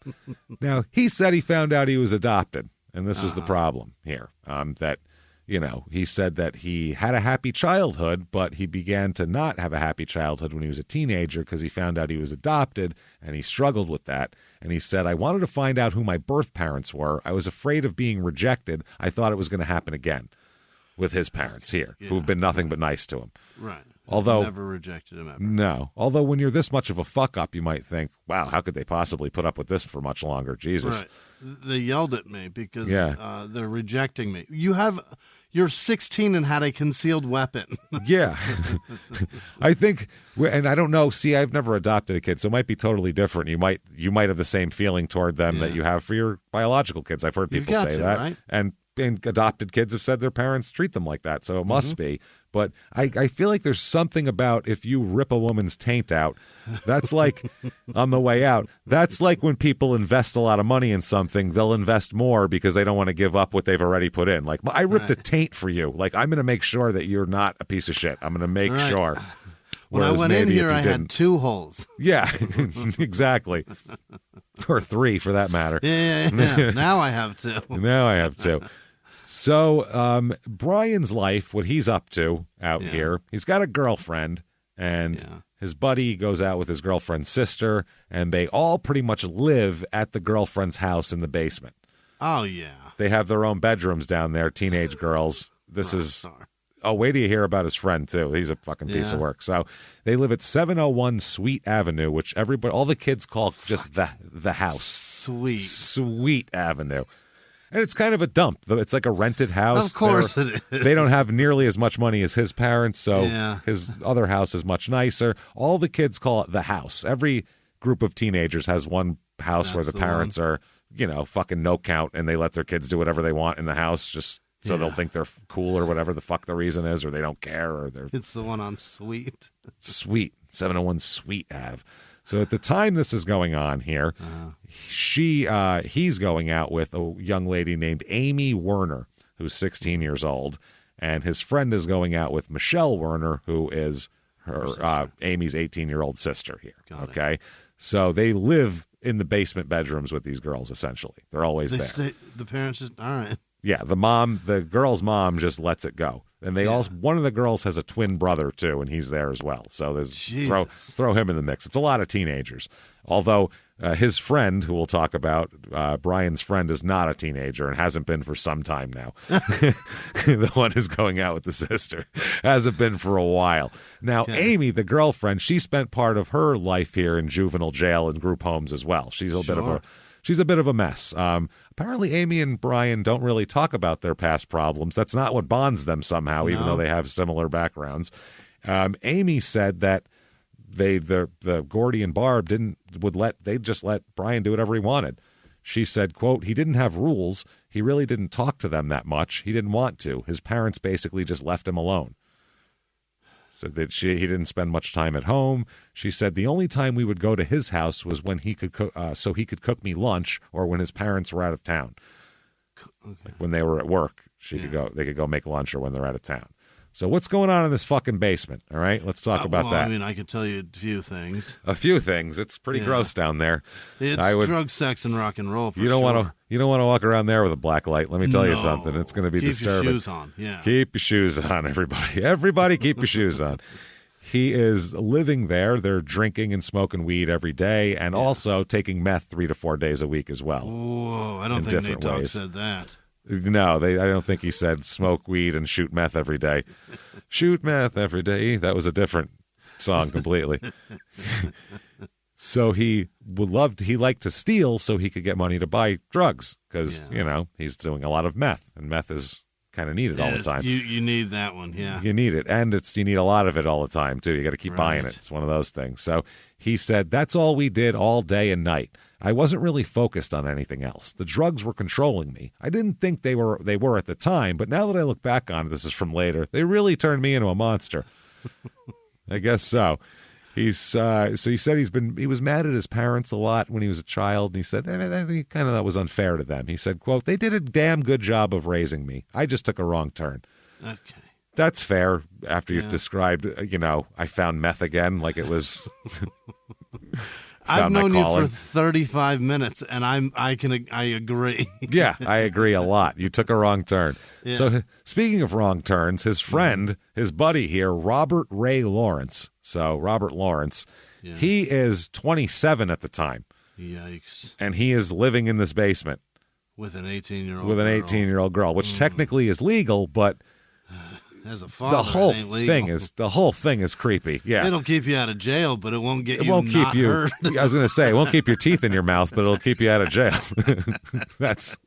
Now, he said he found out he was adopted, and this was the problem here, that, he said that he had a happy childhood, but he began to not have a happy childhood when he was a teenager because he found out he was adopted, and he struggled with that. And he said, I wanted to find out who my birth parents were. I was afraid of being rejected. I thought it was going to happen again with his parents here, who've been nothing but nice to him. Right. Although never rejected him ever. No. Although when you're this much of a fuck up, you might think, wow, how could they possibly put up with this for much longer? Jesus. Right. They yelled at me because they're rejecting me. You're 16 and had a concealed weapon. Yeah. I think, and I don't know, see, I've never adopted a kid, so it might be totally different. You might have the same feeling toward them that you have for your biological kids. I've heard people say that. Right? And adopted kids have said their parents treat them like that, so it must be. But I feel like there's something about if you rip a woman's taint out, that's like on the way out. That's like when people invest a lot of money in something, they'll invest more because they don't want to give up what they've already put in. Like, I ripped a taint for you. Like, I'm going to make sure that you're not a piece of shit. I'm going to make sure. When I went in here, I had 2 holes. Yeah, exactly. Or 3 for that matter. Yeah. Now I have 2. Now I have 2. So Brian's life, what he's up to out here, he's got a girlfriend, and his buddy goes out with his girlfriend's sister, and they all pretty much live at the girlfriend's house in the basement. Oh, yeah. They have their own bedrooms down there, teenage girls. Oh, wait till you hear about his friend, too. He's a fucking piece of work. So they live at 701 Sweet Avenue, which all the kids call just the house. Sweet Avenue. And it's kind of a dump. It's like a rented house. Of course it is. They don't have nearly as much money as his parents, so his other house is much nicer. All the kids call it the house. Every group of teenagers has one house where the parents are, fucking no count, and they let their kids do whatever they want in the house just so they'll think they're cool or whatever the fuck the reason is, or they don't care. Or It's the one on Sweet. 701 Sweet Ave. So at the time this is going on here, he's going out with a young lady named Amy Werner, who's 16 years old, and his friend is going out with Michelle Werner, who is her Amy's 18-year-old sister here. Okay, so they live in the basement bedrooms with these girls. Essentially, they're always there. The parents just all right. Yeah, the girl's mom just lets it go. And they also, one of the girls has a twin brother too, and he's there as well. So there's throw him in the mix. It's a lot of teenagers. Although his friend, who we'll talk about, Brian's friend, is not a teenager and hasn't been for some time now. The one who's going out with the sister hasn't been for a while. Now, Amy, the girlfriend, she spent part of her life here in juvenile jail and group homes as well. She's a bit of a mess. Apparently, Amy and Brian don't really talk about their past problems. That's not what bonds them somehow, even though they have similar backgrounds. Amy said that the Gordy and Barb they'd just let Brian do whatever he wanted. She said, quote, he didn't have rules. he really didn't talk to them that much. He didn't want to. His parents basically just left him alone. Said that he didn't spend much time at home. She said the only time we would go to his house was when he could cook, so he could cook me lunch, or when his parents were out of town. Okay. Like when they were at work, they could go make lunch, or when they're out of town. So what's going on in this fucking basement? All right, let's talk about that. I mean, I could tell you a few things. A few things. It's pretty gross down there. It's drug, sex, and rock and roll. For you don't want to walk around there with a black light. Let me tell you something. It's going to be disturbing. Keep your shoes on. Yeah. Keep your shoes on, everybody. Everybody, keep your shoes on. He is living there. They're drinking and smoking weed every day, and also taking meth 3 to 4 days a week as well. Whoa! I don't think Nate Dogg said that. No, I don't think he said smoke weed and shoot meth every day. Shoot meth every day. That was a different song completely. So he liked to steal so he could get money to buy drugs because, he's doing a lot of meth, and meth is kind of needed all the time. You need that one, yeah. You need it, and you need a lot of it all the time, too. You got to keep buying it. It's one of those things. So he said, that's all we did all day and night. I wasn't really focused on anything else. The drugs were controlling me. I didn't think they were at the time, but now that I look back on it, this is from later, they really turned me into a monster. I guess so. He said he was mad at his parents a lot when he was a child, and he said he kind of thought was unfair to them. He said, quote, they did a damn good job of raising me. I just took a wrong turn. Okay. That's fair after you've described, I found meth again like it was... I've known you for 35 minutes, and I agree. Yeah, I agree a lot. You took a wrong turn. Yeah. So speaking of wrong turns, his friend, his buddy here, Robert Ray Lawrence. So Robert Lawrence, he is 27 at the time. Yikes. And he is living in this basement. With an 18-year-old With an 18-year-old girl, which technically is legal, but... As a father, the whole thing is creepy. Yeah, it'll keep you out of jail, but it won't get hurt. I was going to say it won't keep your teeth in your mouth, but it'll keep you out of jail. That's,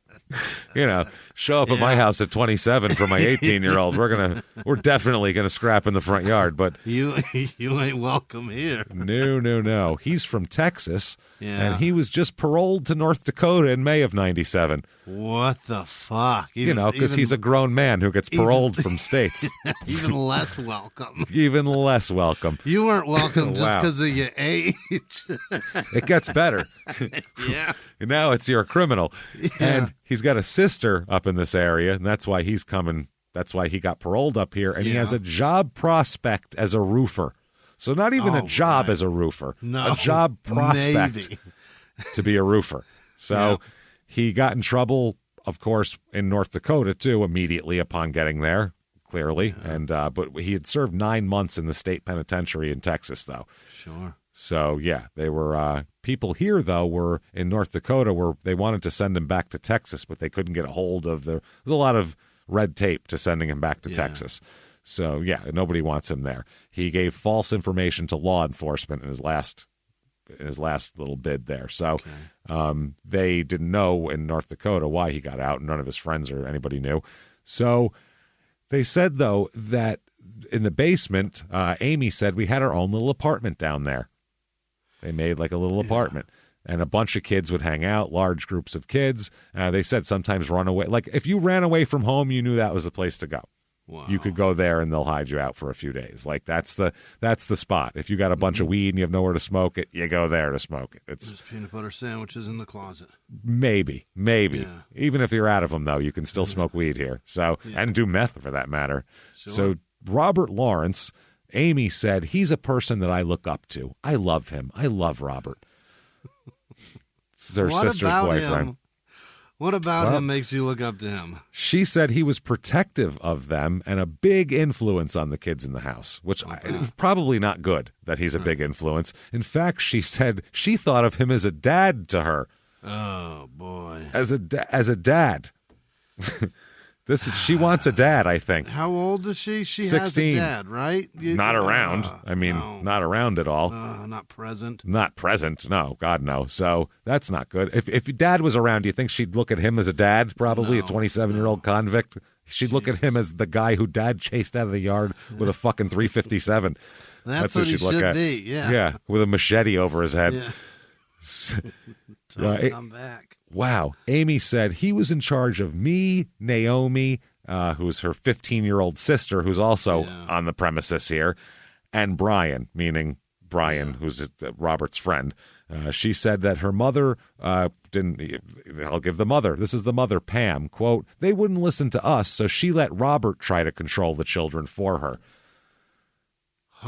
show up at my house at 27 for my 18-year-old. We're definitely gonna scrap in the front yard. But you ain't welcome here. No. He's from Texas, and he was just paroled to North Dakota in May of '97. What the fuck? Because he's a grown man who gets paroled from states. Even less welcome. Even less welcome. You weren't welcome just because of your age. It gets better. Yeah. Now you're a criminal. Yeah. And he's got a sister up in this area, and that's why he's coming. That's why he got paroled up here, and he has a job prospect as a roofer. So not even a job as a roofer. No, a job prospect to be a roofer. So he got in trouble, of course, in North Dakota, too, immediately upon getting there, clearly. Yeah. And but he had served 9 months in the state penitentiary in Texas, though. Sure. So, they were people here, though, were in North Dakota where they wanted to send him back to Texas, but they couldn't get a hold of there's a lot of red tape to sending him back to Texas. So, nobody wants him there. He gave false information to law enforcement in his last little bid there. So they didn't know in North Dakota why he got out. None of his friends or anybody knew. So they said, though, that in the basement, Amy said we had our own little apartment down there. They made like a little apartment, and a bunch of kids would hang out, large groups of kids. They said sometimes run away. Like if you ran away from home, you knew that was the place to go. Wow. You could go there and they'll hide you out for a few days. Like that's the spot. If you got a bunch of weed and you have nowhere to smoke it, you go there to smoke it. There's peanut butter sandwiches in the closet. Maybe. Yeah. Even if you're out of them, though, you can still smoke weed here. So and do meth for that matter. Sure. So Robert Lawrence, Amy said he's a person that I look up to. I love him. I love Robert. This is her sister's boyfriend. What about him makes you look up to him? She said he was protective of them and a big influence on the kids in the house, which is probably not good that he's a big influence. In fact, she said she thought of him as a dad to her. Oh, boy. As a dad. She wants a dad, I think. How old is she? She 16. has a dad, right? Not around. Not around at all. Not present. Not present. No, God, no. So that's not good. If your dad was around, do you think she'd look at him as a dad, probably a 27-year-old convict? She'd look at him as the guy who dad chased out of the yard with a fucking .357. That's what she'd look at. Be, yeah. Yeah, with a machete over his head. Yeah. Come back. Wow. Amy said he was in charge of me, Naomi, who's her 15-year-old sister, who's also on the premises here, and Brian, meaning Brian, who's Robert's friend. She said that her mother didn't. I'll give the mother. This is the mother, Pam. Quote, they wouldn't listen to us, so she let Robert try to control the children for her.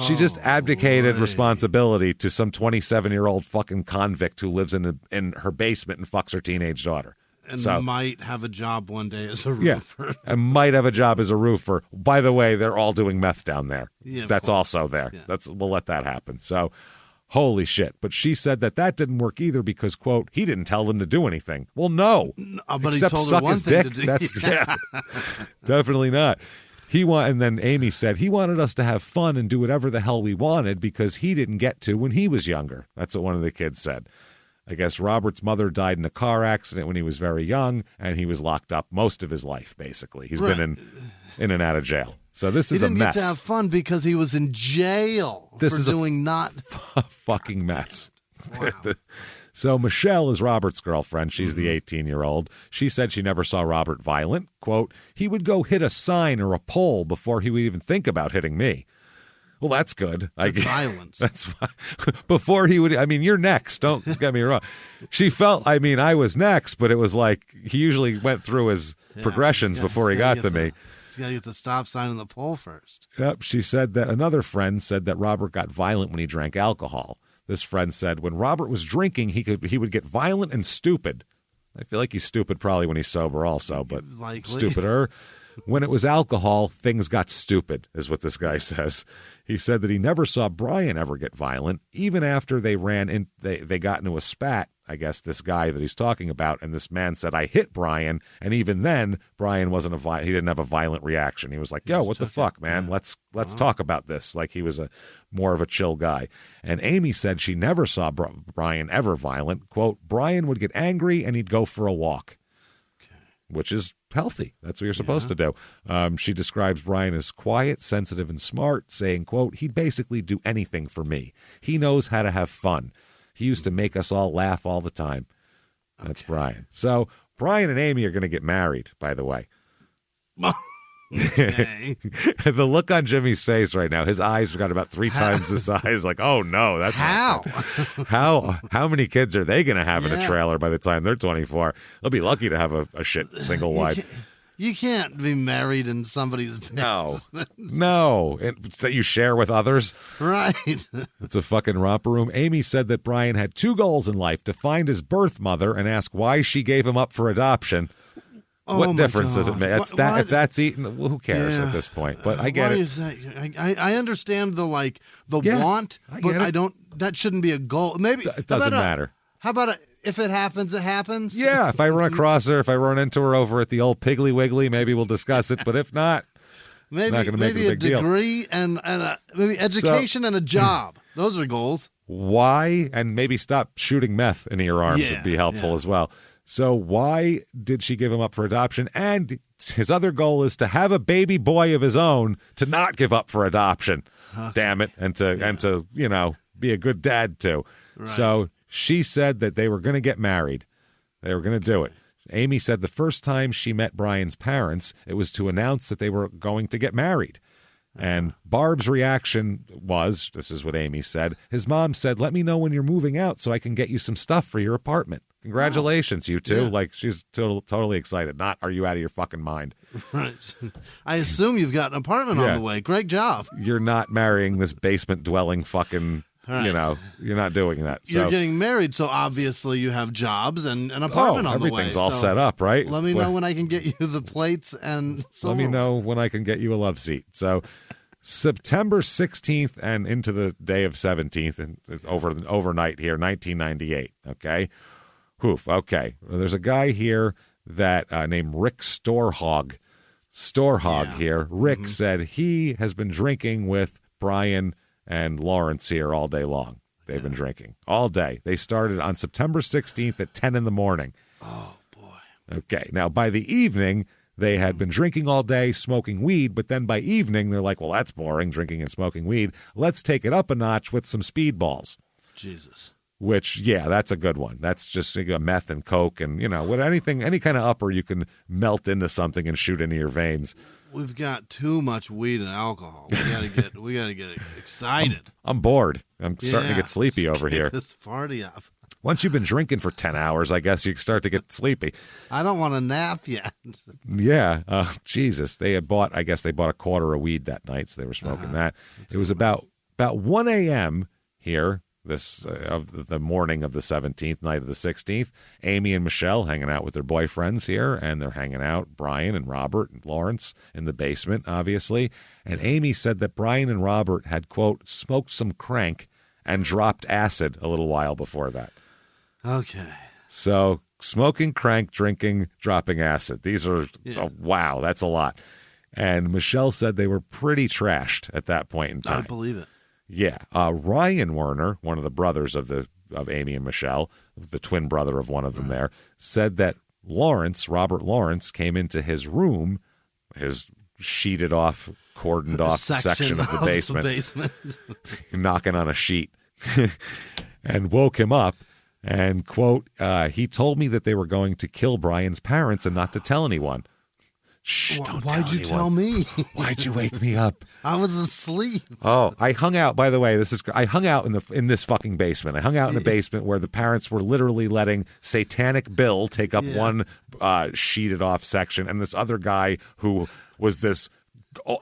She just abdicated responsibility to some 27-year-old fucking convict who lives in her basement and fucks her teenage daughter. And might have a job one day as a roofer. Yeah, and might have a job as a roofer. By the way, they're all doing meth down there. Yeah, that's also there. Yeah. We'll let that happen. So, holy shit. But she said that didn't work either because, quote, he didn't tell them to do anything. Well, no. But except he told suck her one his thing dick. to do. That's definitely not. And then Amy said he wanted us to have fun and do whatever the hell we wanted because he didn't get to when he was younger. That's what one of the kids said. I guess Robert's mother died in a car accident when he was very young, and he was locked up most of his life, basically. He's been in and out of jail. So this is a mess. He didn't get to have fun because he was in jail doing not... a fucking mess. Wow. So Michelle is Robert's girlfriend. She's the 18-year-old. She said she never saw Robert violent. Quote, he would go hit a sign or a pole before he would even think about hitting me. Well, that's good. That's violence. That's fine. Before he would, you're next. Don't get me wrong. She felt, I was next, but it was like he usually went through his progressions before he got to me. He's got to get the stop sign and the pole first. Yep. She said that another friend said that Robert got violent when he drank alcohol. This friend said when Robert was drinking, he would get violent and stupid. I feel like he's stupid probably when he's sober also, but stupider. When it was alcohol, things got stupid, is what this guy says. He said that he never saw Brian ever get violent, even after they got into a spat, I guess, this guy that he's talking about, and this man said, I hit Brian, and even then, Brian he didn't have a violent reaction. He was like, yo, what the fuck, man? Let's talk about this. Like he was more of a chill guy. And Amy said she never saw Brian ever violent. Quote, Brian would get angry and he'd go for a walk. Which is healthy. That's what you're supposed to do. She describes Brian as quiet, sensitive, and smart, saying, quote, he'd basically do anything for me. He knows how to have fun. He used to make us all laugh all the time. That's Brian. So Brian and Amy are going to get married, by the way. Okay. The look on Jimmie's face right now, his eyes have got about 3 times the size. Like, oh no, that's how? How many kids are they going to have in a trailer by the time they're 24? They'll be lucky to have a shit single wide. You can't be married in somebody's basement. No. That you share with others. Right. It's a fucking romper room. Amy said that Brian had 2 goals in life: to find his birth mother and ask why she gave him up for adoption. What difference does it make? If that's eaten, well, who cares at this point? But I get it. Is that? I understand the want, but I don't. That shouldn't be a goal. Maybe it doesn't matter. How about if it happens, it happens? Yeah, if I run across her, if I run into her over at the old Piggly Wiggly, maybe we'll discuss it. But if not, maybe not going to make it a big degree and maybe education and a job. Those are goals. Why? And maybe stop shooting meth into your arms would be helpful as well. So why did she give him up for adoption? And his other goal is to have a baby boy of his own, to not give up for adoption. Damn it. And to be a good dad too. Right. So she said that they were going to get married. They were going to do it. Amy said the first time she met Brian's parents, it was to announce that they were going to get married. And Barb's reaction was, this is what Amy said, his mom said, let me know when you're moving out so I can get you some stuff for your apartment. Congratulations, you two. Yeah. Like, she's totally excited. Not, are you out of your fucking mind? Right. I assume you've got an apartment on the way. Great job. You're not marrying this basement-dwelling fucking, you're not doing that. You're getting married, so obviously you have jobs and an apartment on the way. Everything's all set up, right? Let me know when I can get you the plates and let me know when I can get you a love seat. So September 16th and into the day of 17th, and overnight here, 1998, okay? Okay. There's a guy here that named Rick Storehog here. Rick said he has been drinking with Brian and Lawrence here all day long. They've been drinking all day. They started on September 16th at 10 in the morning. Oh, boy. Okay. Now, by the evening, they had been drinking all day, smoking weed, but then by evening, they're like, well, that's boring, drinking and smoking weed. Let's take it up a notch with some speedballs. Jesus. Which, yeah, that's a good one. That's just meth and coke and, any kind of upper you can melt into something and shoot into your veins. We've got too much weed and alcohol. We gotta get excited. I'm bored. I'm starting to get sleepy over here. This party up. Once you've been drinking for 10 hours, I guess you start to get sleepy. I don't want to nap yet. Yeah. Jesus. They bought a quarter of weed that night, so they were smoking that. It was about 1 a.m. here. Of the morning of the 17th, night of the 16th, Amy and Michelle hanging out with their boyfriends here, and they're hanging out, Brian and Robert and Lawrence, in the basement, obviously. And Amy said that Brian and Robert had, quote, smoked some crank and dropped acid a little while before that. Okay. So smoking crank, drinking, dropping acid. These are, wow, that's a lot. And Michelle said they were pretty trashed at that point in time. I believe it. Yeah. Ryan Werner, one of the brothers of Amy and Michelle, the twin brother of one of them there, said that Robert Lawrence, came into his room, his sheeted off, cordoned off section of the basement. Knocking on a sheet, and woke him up and, quote, he told me that they were going to kill Brian's parents and not to tell anyone. Shh, Why'd you tell me? Why'd you wake me up? I was asleep. Oh, I hung out, by the way, I hung out in this fucking basement. I hung out in the basement where the parents were literally letting Satanic Bill take up one sheeted off section, and this other guy who was this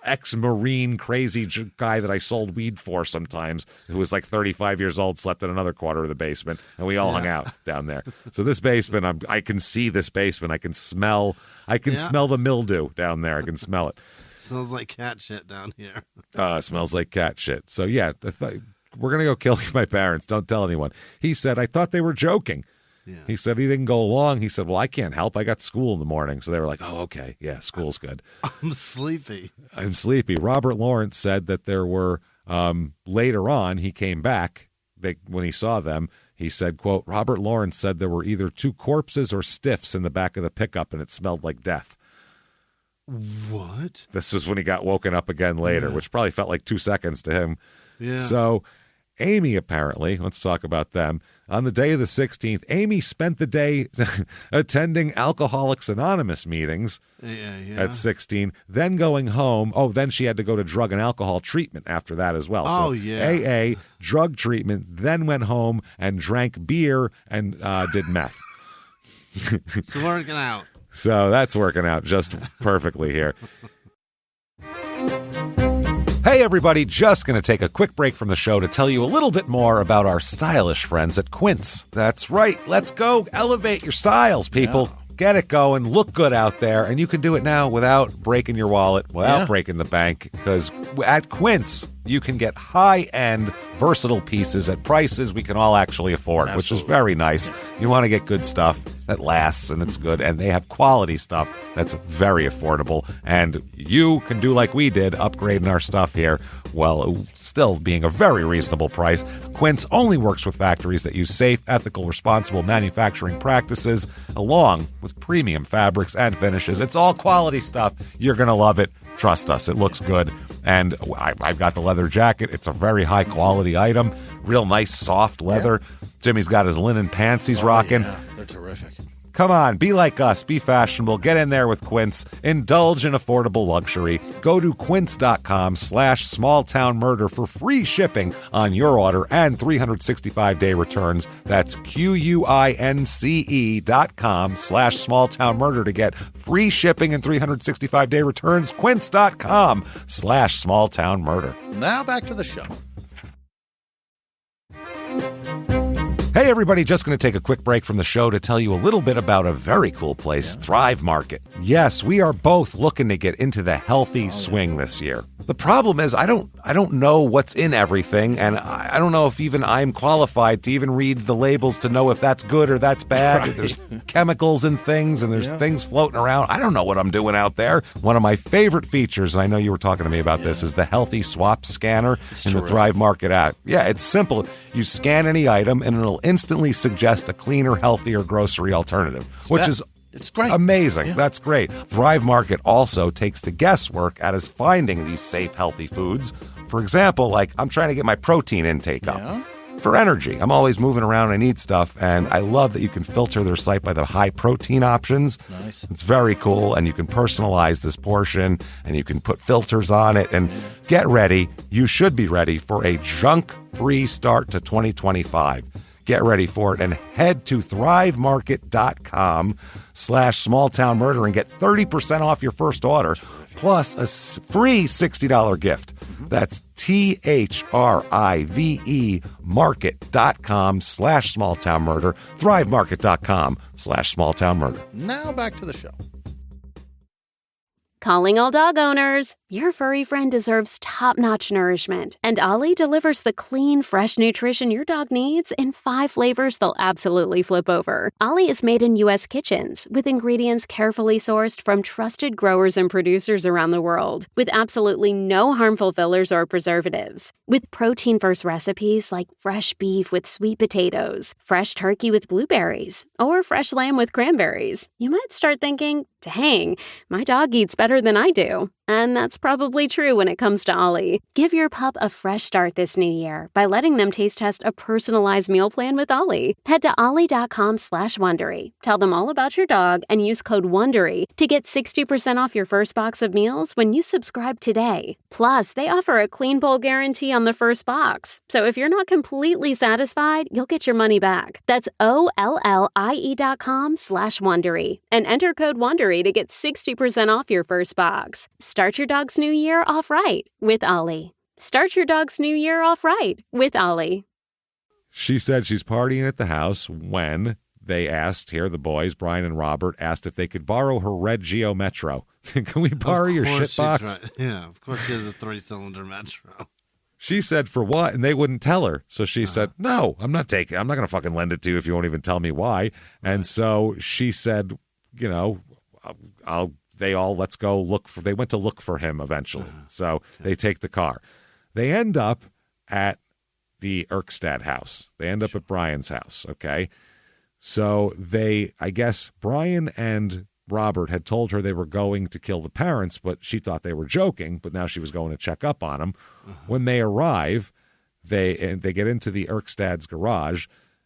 ex-Marine crazy guy that I sold weed for sometimes, who was like 35 years old, slept in another quarter of the basement, and we all hung out down there. So this basement, I can see this basement. I can smell the mildew down there. I can smell it. Smells like cat shit down here. It smells like cat shit. So yeah, we're going to go kill my parents. Don't tell anyone. He said, I thought they were joking. Yeah. He said he didn't go along. He said, well, I can't help. I got school in the morning. So they were like, oh, okay. Yeah, school's good. I'm sleepy. Robert Lawrence said that there were, later on, he came back when he saw them. He said, quote, Robert Lawrence said there were either two corpses or stiffs in the back of the pickup, and it smelled like death. What? This was when he got woken up again later, which probably felt like 2 seconds to him. Yeah. So Amy, apparently, let's talk about them. On the day of the 16th, Amy spent the day attending Alcoholics Anonymous meetings at 16, then going home. Oh, then she had to go to drug and alcohol treatment after that as well. Oh, so yeah. AA, drug treatment, then went home and drank beer and did meth. It's working out. So that's working out just perfectly here. Hey, everybody, just going to take a quick break from the show to tell you a little bit more about our stylish friends at Quince. That's right. Let's go elevate your styles, people. Yeah. Get it going. Look good out there. And you can do it now without breaking your wallet, without breaking the bank, because at Quince, you can get high-end, versatile pieces at prices we can all actually afford, which is very nice. You want to get good stuff that lasts and it's good, and they have quality stuff that's very affordable. And you can do like we did, upgrading our stuff here, while still being a very reasonable price. Quince only works with factories that use safe, ethical, responsible manufacturing practices, along with premium fabrics and finishes. It's all quality stuff. You're going to love it. Trust us, it looks good. And I've got the leather jacket. It's a very high-quality item. Real nice, soft leather. Yeah. Jimmie's got his linen pants he's rocking. Yeah. They're terrific. Come on, be like us. Be fashionable. Get in there with Quince. Indulge in affordable luxury. Go to quince.com/smalltownmurder for free shipping on your order and 365-day returns. That's QUINCE.com/smalltownmurder to get free shipping and 365-day returns. Quince.com/smalltownmurder. Now back to the show. Hey, everybody, just going to take a quick break from the show to tell you a little bit about a very cool place, Thrive Market. Yes, we are both looking to get into the healthy swing this year. The problem is I don't know what's in everything, and I don't know if even I'm qualified to even read the labels to know if that's good or that's bad. Right. There's chemicals in things, and there's things floating around. I don't know what I'm doing out there. One of my favorite features, and I know you were talking to me about this, is the Healthy Swap Scanner in the Thrive Market app. Yeah, it's simple. You scan any item, and it'll instantly suggest a cleaner, healthier grocery alternative, it's great. Amazing. Yeah. That's great. Thrive Market also takes the guesswork out of finding these safe, healthy foods. For example, like I'm trying to get my protein intake up. for energy. I'm always moving around. I need stuff. And I love that you can filter their site by the high protein options. Nice. It's very cool. And you can personalize this portion and you can put filters on it. And get ready. You should be ready for a junk-free start to 2025. Get ready for it and head to thrivemarket.com/smalltownmurder and get 30% off your first order plus a free $60 gift. That's THRIVE market.com/smalltownmurder, thrivemarket.com/smalltownmurder. Now back to the show. Calling all dog owners. Your furry friend deserves top-notch nourishment, and Ollie delivers the clean, fresh nutrition your dog needs in 5 flavors they'll absolutely flip over. Ollie is made in U.S. kitchens with ingredients carefully sourced from trusted growers and producers around the world, with absolutely no harmful fillers or preservatives. With protein-first recipes like fresh beef with sweet potatoes, fresh turkey with blueberries, or fresh lamb with cranberries, you might start thinking, dang, my dog eats better than I do. And that's probably true when it comes to Ollie. Give your pup a fresh start this new year by letting them taste test a personalized meal plan with Ollie. Head to ollie.com/Wondery. Tell them all about your dog and use code WONDERY to get 60% off your first box of meals when you subscribe today. Plus, they offer a clean bowl guarantee on the first box. So if you're not completely satisfied, you'll get your money back. That's OLLIE.com/Wondery and enter code WONDERY to get 60% off your first box. Start your dog's new year off right with Ollie. Start your dog's new year off right with Ollie. She said she's partying at the house when they asked, here the boys, Brian and Robert, asked if they could borrow her red Geo Metro. Can we borrow your shit box? Right. Yeah, of course she has a 3-cylinder Metro. She said, for what? And they wouldn't tell her. So she said, no, I'm not going to fucking lend it to you if you won't even tell me why. And so she said, you know, let's go look for, they went to look for him eventually. So they take the car. They end up at the Erkstad house. They end up at Brian's house. Okay. So I guess Brian and Robert had told her they were going to kill the parents, but she thought they were joking, but now she was going to check up on them. When they arrive, they get into the Erkstad's garage.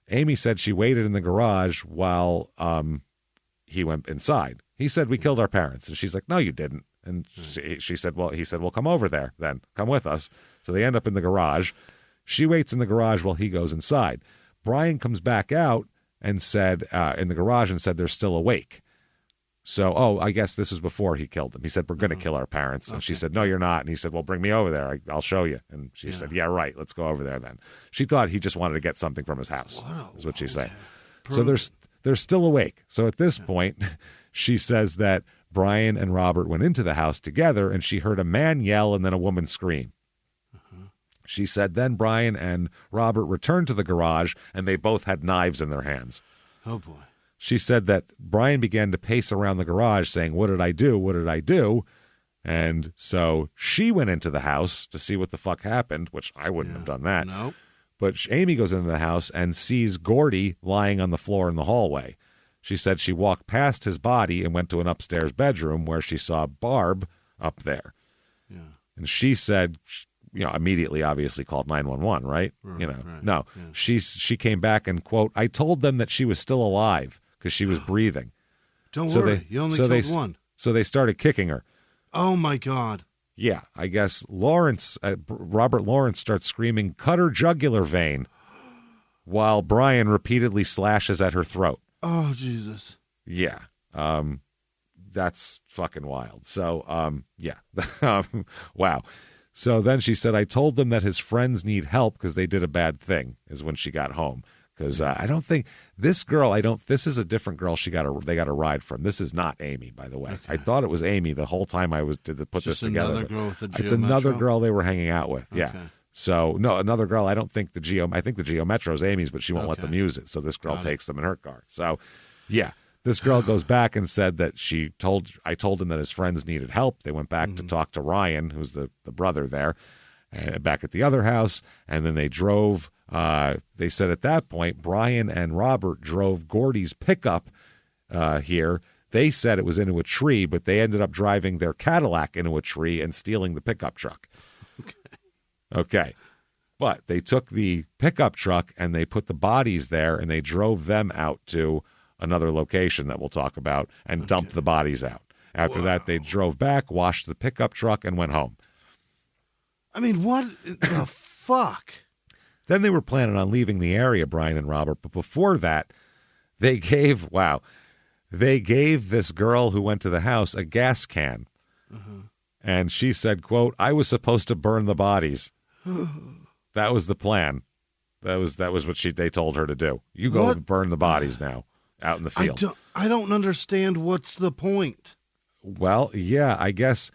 Amy said she waited in the garage while he went inside. He said, we killed our parents. And she's like, no, you didn't. And she said, he said, well, come over there then. Come with us. So they end up in the garage. She waits in the garage while he goes inside. Brian comes back out and said, in the garage and said, they're still awake. So, I guess this was before he killed them. He said, we're going to kill our parents. And she said, no, you're not. And he said, well, bring me over there. I'll show you. And she said, yeah, right. Let's go over there then. She thought he just wanted to get something from his house, is what she's saying. So they're still awake. So at this point, she says that Brian and Robert went into the house together and she heard a man yell and then a woman scream. She said then Brian and Robert returned to the garage and they both had knives in their hands. Oh, boy. She said that Brian began to pace around the garage saying, what did I do? What did I do? And so she went into the house to see what the fuck happened, which I wouldn't have done that. Nope. But Amy goes into the house and sees Gordy lying on the floor in the hallway. She said she walked past his body and went to an upstairs bedroom where she saw Barb up there. Yeah. And she said, immediately obviously called 911, right? Right. No. Yeah. She came back and, quote, I told them that she was still alive because she was breathing. Don't worry. You only killed one. So they started kicking her. Oh, my God. Yeah, I guess Robert Lawrence starts screaming, cut her jugular vein, while Brian repeatedly slashes at her throat. Oh, Jesus. Yeah. That's fucking wild. So, yeah. Wow. So then she said, I told them that his friends need help because they did a bad thing, is when she got home. Because I don't think this girl, this is a different girl they got a ride from. This is not Amy, by the way. Okay. I thought it was Amy the whole time I did put this together. Another girl with a Geo It's another Metro? girl they were hanging out with. Yeah. Okay. So, no, another girl. I think the Geo Metro is Amy's, but she won't let them use it. So this girl takes them in her car. So, yeah. This girl goes back and said that I told him that his friends needed help. They went back to talk to Ryan, who's the brother there, back at the other house. And then they drove. They said at that point, Brian and Robert drove Gordy's pickup here. They said it was into a tree, but they ended up driving their Cadillac into a tree and stealing the pickup truck. Okay. But they took the pickup truck and they put the bodies there and they drove them out to another location that we'll talk about and dumped the bodies out. After that, they drove back, washed the pickup truck, and went home. I mean, what the fuck? Then they were planning on leaving the area, Brian and Robert. But before that, they gave this girl who went to the house a gas can. And she said, quote, I was supposed to burn the bodies. That was the plan. That was what they told her to do. You go and burn the bodies now out in the field. I don't understand what's the point. Well, yeah, I guess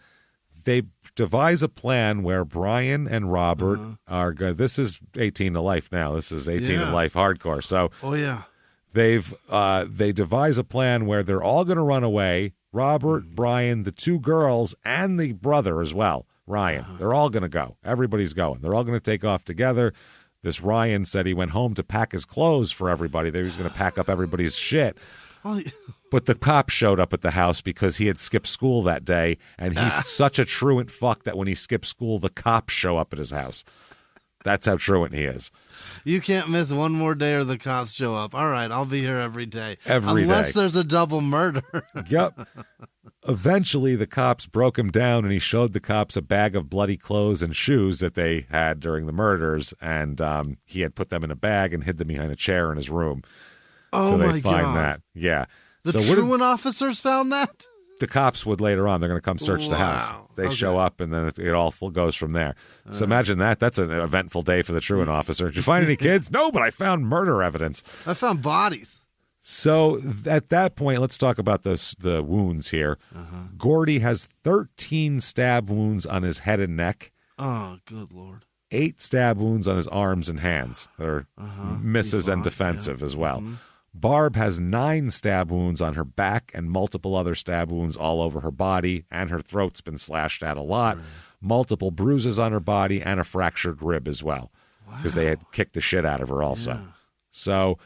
they devise a plan where Brian and Robert are good. This is 18 to life now. This is 18 to life hardcore. So they devise a plan where they're all going to run away. Robert, Brian, the two girls, and the brother as well, Ryan. They're all going to go. Everybody's going. They're all going to take off together. This Ryan said he went home to pack his clothes for everybody. They was going to pack up everybody's shit. But the cops showed up at the house because he had skipped school that day, and he's such a truant fuck that when he skips school, the cops show up at his house. That's how truant he is. You can't miss one more day or the cops show up. All right, I'll be here every day. Unless there's a double murder. Yep. Eventually, the cops broke him down, and he showed the cops a bag of bloody clothes and shoes that they had during the murders, and he had put them in a bag and hid them behind a chair in his room. Oh, so they my find God. that. Yeah. The so truant officers found that? The cops would later on. They're going to come search the house. They show up, and then it all goes from there. So imagine that. That's an eventful day for the truant officer. Did you find any kids? No, but I found murder evidence. I found bodies. So at that point, let's talk about the wounds here. Gordy has 13 stab wounds on his head and neck. Oh, good Lord. 8 stab wounds on his arms and hands. They're misses and defensive as well. Barb has 9 stab wounds on her back and multiple other stab wounds all over her body, and her throat's been slashed at a lot. Multiple bruises on her body and a fractured rib as well, because they had kicked the shit out of her also. Yeah. So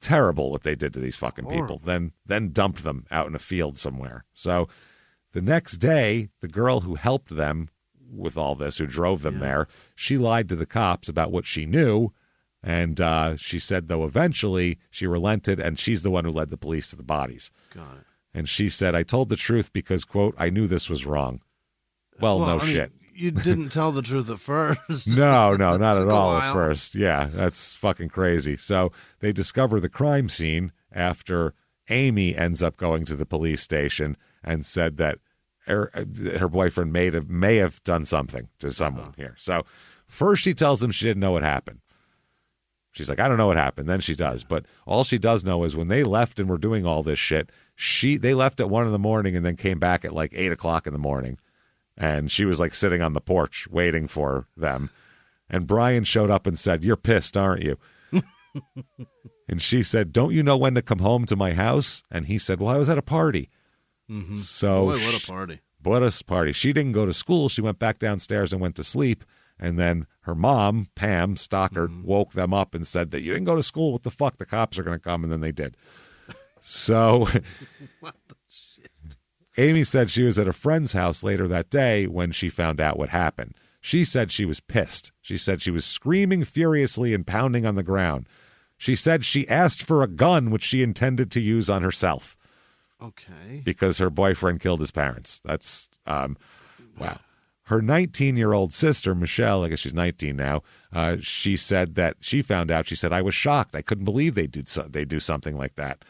terrible what they did to these fucking people. Then dumped them out in a field somewhere. So the next day, the girl who helped them with all this, who drove them there, she lied to the cops about what she knew. And she said, though, eventually she relented, and she's the one who led the police to the bodies. Got it. And she said, I told the truth because, quote, I knew this was wrong. Well, shit. You didn't tell the truth at first. No, not at all at first. Yeah, that's fucking crazy. So they discover the crime scene after Amy ends up going to the police station and said that her boyfriend may have done something to someone here. So first she tells him she didn't know what happened. She's like, I don't know what happened. Then she does. But all she does know is when they left and were doing all this shit, they left at 1 a.m. and then came back at like 8 o'clock in the morning. And she was like sitting on the porch waiting for them. And Brian showed up and said, you're pissed, aren't you? And she said, don't you know when to come home to my house? And he said, well, I was at a party. So boy, what a party. What a party. She didn't go to school. She went back downstairs and went to sleep. And then her mom, Pam Stockard, woke them up and said that you didn't go to school. What the fuck? The cops are going to come. And then they did. So what the shit? Amy said she was at a friend's house later that day when she found out what happened. She said she was pissed. She said she was screaming furiously and pounding on the ground. She said she asked for a gun, which she intended to use on herself. Okay. Because her boyfriend killed his parents. That's, wow. Her 19-year-old sister, Michelle, I guess she's 19 now, she said that she found out, she said, I was shocked. I couldn't believe they do something like that.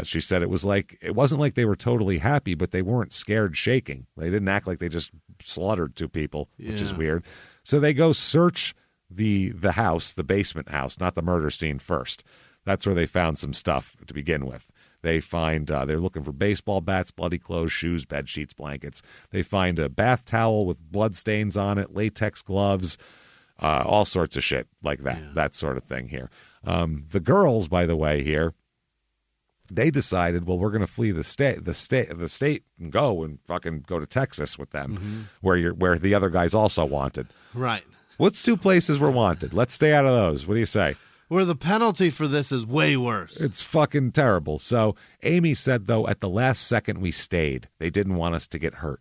She said it wasn't like they were totally happy, but they weren't scared shaking. They didn't act like they just slaughtered 2 people, which is weird. So they go search the house, the basement house, not the murder scene first. That's where they found some stuff to begin with. They find, they're looking for baseball bats, bloody clothes, shoes, bed sheets, blankets. They find a bath towel with blood stains on it, latex gloves, all sorts of shit like that, that sort of thing here. The girls, by the way, here, they decided, well, we're going to flee the state and go to Texas with them, where the other guys also wanted. Right. What's 2 places we're wanted? Let's stay out of those. What do you say? Where the penalty for this is way worse. It's fucking terrible. So Amy said, though, at the last second we stayed. They didn't want us to get hurt.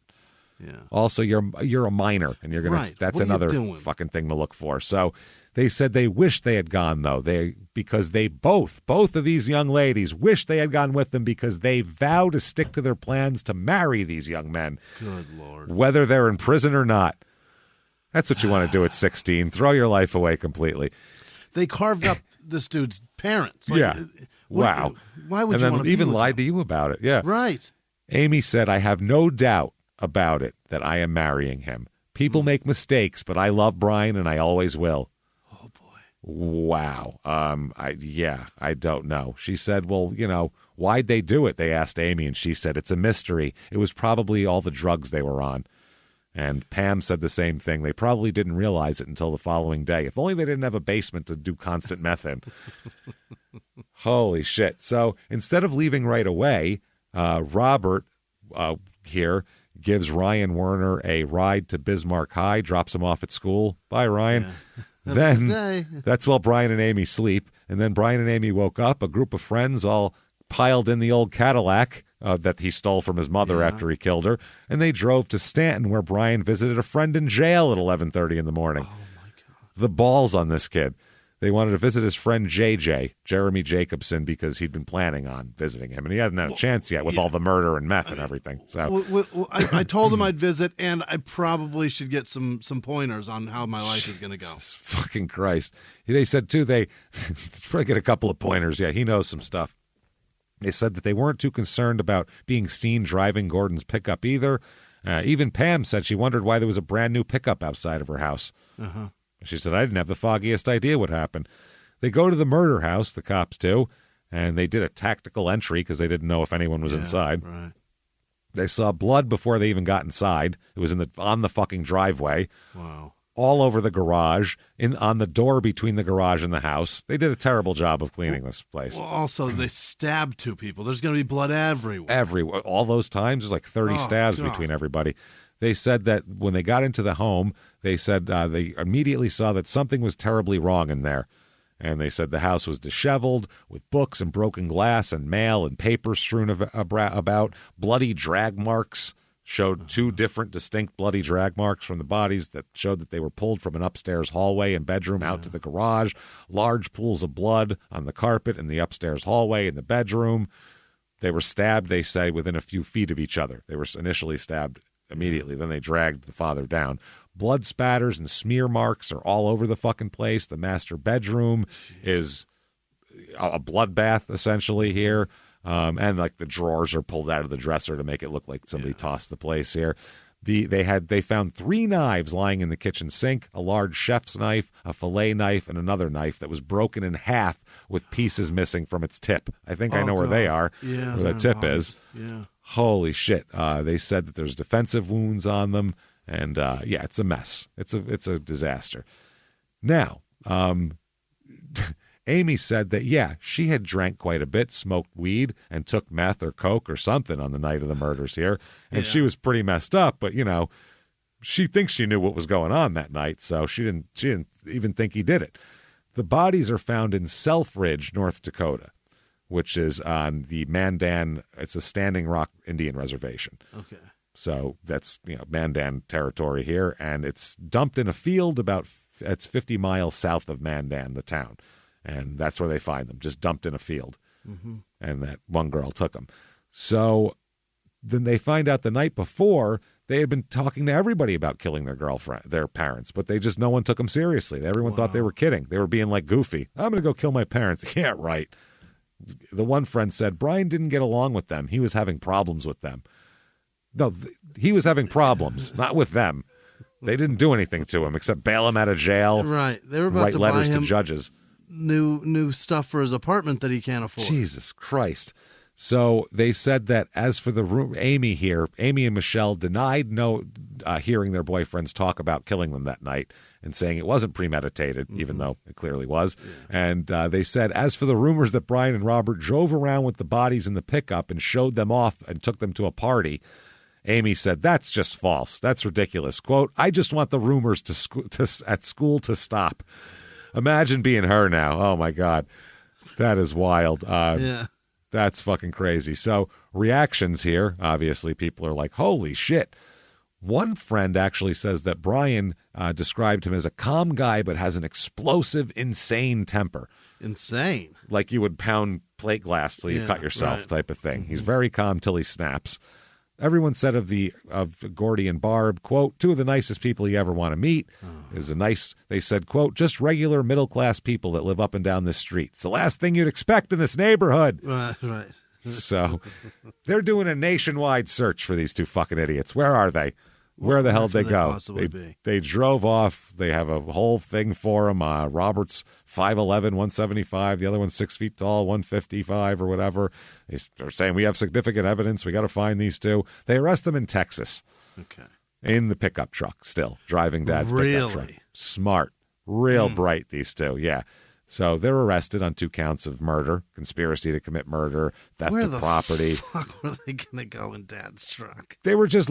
Yeah. Also, you're a minor, and you're gonna. Right. That's What are you another doing? fucking thing to look for. So they said they wish they had gone though. Because they both of these young ladies wish they had gone with them because they vow to stick to their plans to marry these young men. Good Lord. Whether they're in prison or not. That's what you want to do at 16. Throw your life away completely. They carved up this dude's parents. Like, Yeah. Wow. Why would and you then want to even be with lied them? to you about it? Yeah. Right. Amy said, I have no doubt about it that I am marrying him. People make mistakes, but I love Brian and I always will. Oh boy. Wow. I don't know. She said, well, why'd they do it? They asked Amy, and she said, it's a mystery. It was probably all the drugs they were on. And Pam said the same thing. They probably didn't realize it until the following day. If only they didn't have a basement to do constant meth in. Holy shit. So instead of leaving right away, Robert here gives Ryan Werner a ride to Bismarck High, drops him off at school. Bye, Ryan. Yeah. Then day. that's while Brian and Amy sleep. And then Brian and Amy woke up, a group of friends all piled in the old Cadillac that he stole from his mother after he killed her, and they drove to Stanton, where Brian visited a friend in jail at 11:30 in the morning. Oh my God. The balls on this kid. They wanted to visit his friend JJ, Jeremy Jacobson, because he'd been planning on visiting him, and he hadn't had a chance yet with all the murder and meth and everything. So I told him I'd visit, and I probably should get some pointers on how my life is going to go. Fucking Christ. They said, too, they probably get a couple of pointers. Yeah, he knows some stuff. They said that they weren't too concerned about being seen driving Gordon's pickup either. Even Pam said she wondered why there was a brand new pickup outside of her house. Uh-huh. She said, I didn't have the foggiest idea what happened. They go to the murder house, the cops do, and they did a tactical entry because they didn't know if anyone was inside. Right. They saw blood before they even got inside. It was on the fucking driveway. Wow. All over the garage, on the door between the garage and the house. They did a terrible job of cleaning this place. Well, also, they stabbed two people. There's going to be blood everywhere. Everywhere. All those times, there's like 30 stabs God. between everybody. They said that when they got into the home, they said they immediately saw that something was terribly wrong in there. And they said the house was disheveled with books and broken glass and mail and paper strewn about, bloody drag marks. Showed two different distinct bloody drag marks from the bodies that showed that they were pulled from an upstairs hallway and bedroom out to the garage. Large pools of blood on the carpet in the upstairs hallway in the bedroom. They were stabbed, they say, within a few feet of each other. They were initially stabbed immediately. Then they dragged the father down. Blood spatters and smear marks are all over the fucking place. The master bedroom is a bloodbath, essentially, here. And like the drawers are pulled out of the dresser to make it look like somebody tossed the place here. They found 3 knives lying in the kitchen sink, a large chef's knife, a fillet knife, and another knife that was broken in half with pieces missing from its tip. I think I know where they are, Yeah, where the tip is. Yeah. Holy shit. They said that there's defensive wounds on them, and it's a mess. It's a disaster. Now, Amy said that, she had drank quite a bit, smoked weed, and took meth or coke or something on the night of the murders here. And she was pretty messed up, but, she thinks she knew what was going on that night, so she didn't even think he did it. The bodies are found in Selfridge, North Dakota, which is on the Mandan. It's a Standing Rock Indian Reservation. Okay. So that's, Mandan territory here, and it's dumped in a field it's 50 miles south of Mandan, the town. And that's where they find them, just dumped in a field. Mm-hmm. And that one girl took them. So then they find out the night before they had been talking to everybody about killing their parents, but no one took them seriously. Everyone thought they were kidding. They were being like goofy. I'm going to go kill my parents. Yeah, right. The one friend said, Brian didn't get along with them. He was having problems with them. No, he was having problems, not with them. They didn't do anything to him except bail him out of jail. Right. They were about write to letters buy him to judges. New stuff for his apartment that he can't afford. Jesus Christ. So they said that as for the room, Amy and Michelle denied hearing their boyfriends talk about killing them that night and saying it wasn't premeditated, even though it clearly was. Yeah. And they said, as for the rumors that Brian and Robert drove around with the bodies in the pickup and showed them off and took them to a party, Amy said, that's just false. That's ridiculous. Quote, I just want the rumors at school to stop. Imagine being her now. Oh, my God. That is wild. That's fucking crazy. So reactions here, obviously, people are like, holy shit. One friend actually says that Brian described him as a calm guy but has an explosive, insane temper. Insane. Like you would pound plate glass till you cut yourself type of thing. He's very calm till he snaps. Everyone said of Gordy and Barb, quote, two of the nicest people you ever want to meet. It was they said, quote, just regular middle-class people that live up and down this street. It's the last thing you'd expect in this neighborhood. Right. So they're doing a nationwide search for these two fucking idiots. Where are they? Where the hell did they go? They drove off. They have a whole thing for them. Robert's 5'11", 175. The other one's 6 feet tall, 155 or whatever. They're saying we have significant evidence. We got to find these two. They arrest them in Texas. Okay. In the pickup truck still, driving Dad's pickup truck. Smart. Real bright, these two. Yeah. So they're arrested on 2 counts of murder, conspiracy to commit murder, theft of property. Where the fuck were they going to go in Dad's truck? They just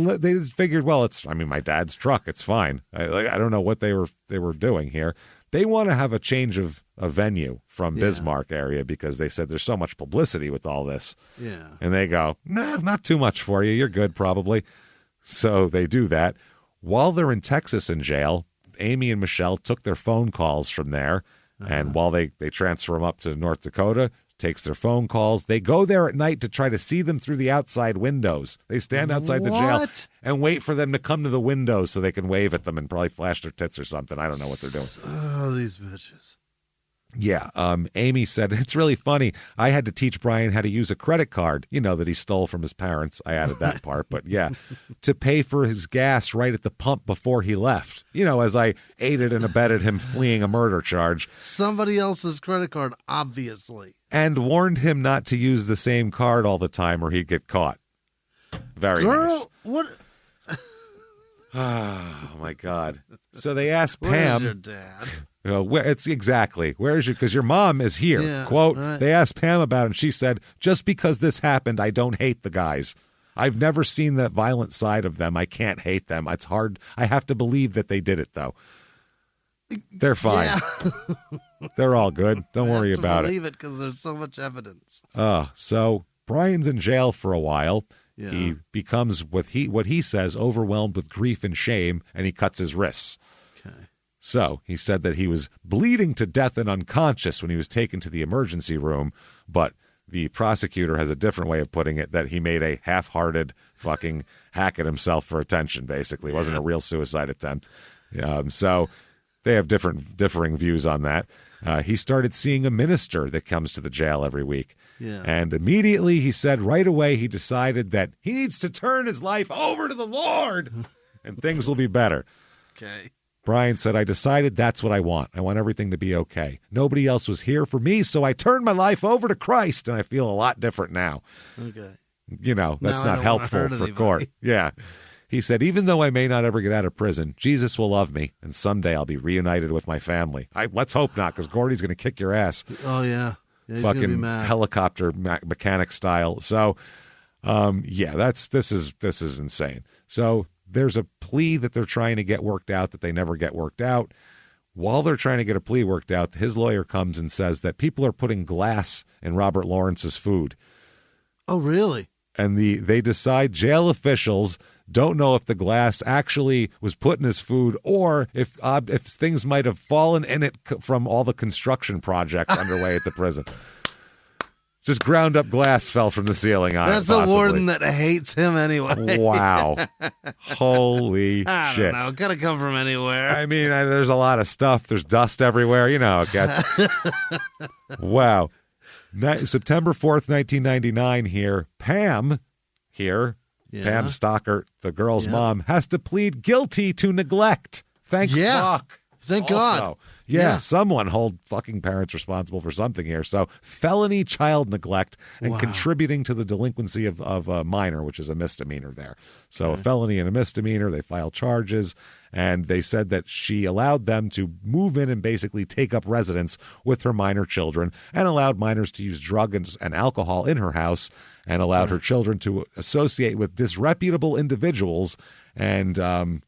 figured, well, my dad's truck. It's fine. I don't know what they were doing here. They want to have a change of a venue from Bismarck area because they said there's so much publicity with all this. Yeah. And they go, nah, not too much for you. You're good, probably. So they do that. While they're in Texas in jail, Amy and Michelle took their phone calls from there. And while they transfer them up to North Dakota, takes their phone calls. They go there at night to try to see them through the outside windows. They stand outside the jail and wait for them to come to the windows so they can wave at them and probably flash their tits or something. I don't know what they're doing. Oh, these bitches. Yeah. Amy said, it's really funny. I had to teach Brian how to use a credit card, that he stole from his parents. I added that part. But yeah, to pay for his gas right at the pump before he left, as I aided and abetted him fleeing a murder charge. Somebody else's credit card, obviously. And warned him not to use the same card all the time or he'd get caught. Very nice. What? Oh, my God. So they asked Pam. Where's your dad? Where's your, because your mom is here. Yeah, quote, right. They asked Pam about it, and she said, just because this happened, I don't hate the guys. I've never seen the violent side of them. I can't hate them. It's hard. I have to believe that they did it, though. They're fine. Yeah. They're all good. Don't worry about it. Believe it because there's so much evidence. So Brian's in jail for a while. Yeah. He becomes what he says overwhelmed with grief and shame, and he cuts his wrists. Okay. So he said that he was bleeding to death and unconscious when he was taken to the emergency room, but the prosecutor has a different way of putting it, that he made a half-hearted fucking hack at himself for attention, basically. It wasn't a real suicide attempt. So they have differing views on that. He started seeing a minister that comes to the jail every week. Yeah. And immediately he said right away he decided that he needs to turn his life over to the Lord and things will be better. Okay. Brian said, I decided that's what I want. I want everything to be okay. Nobody else was here for me, so I turned my life over to Christ, and I feel a lot different now. Okay. That's not helpful for court. Yeah. He said, even though I may not ever get out of prison, Jesus will love me, and someday I'll be reunited with my family. Let's hope not, because Gordy's going to kick your ass. Oh, yeah. He's fucking gonna be mad. Helicopter mechanic style. So, this is insane. So there's a plea that they're trying to get worked out that they never get worked out. While they're trying to get a plea worked out, his lawyer comes and says that people are putting glass in Robert Lawrence's food. Oh, really? And they decide, jail officials don't know if the glass actually was put in his food or if things might have fallen in it from all the construction projects underway at the prison. Just ground up glass fell from the ceiling on That's it, possibly. a warden that hates him anyway. Wow. Holy I shit. don't know. Could have come from anywhere. I mean, there's a lot of stuff. There's dust everywhere. You know how it gets. Wow. September 4th, 1999 here. Pam here, Pam Stocker, the girl's mom, has to plead guilty to neglect. Thank fuck. Thank God. Yeah, someone hold fucking parents responsible for something here. So felony child neglect and contributing to the delinquency of a minor, which is a misdemeanor there. So a felony and a misdemeanor, they filed charges, and they said that she allowed them to move in and basically take up residence with her minor children and allowed minors to use drugs and alcohol in her house and allowed her children to associate with disreputable individuals. And,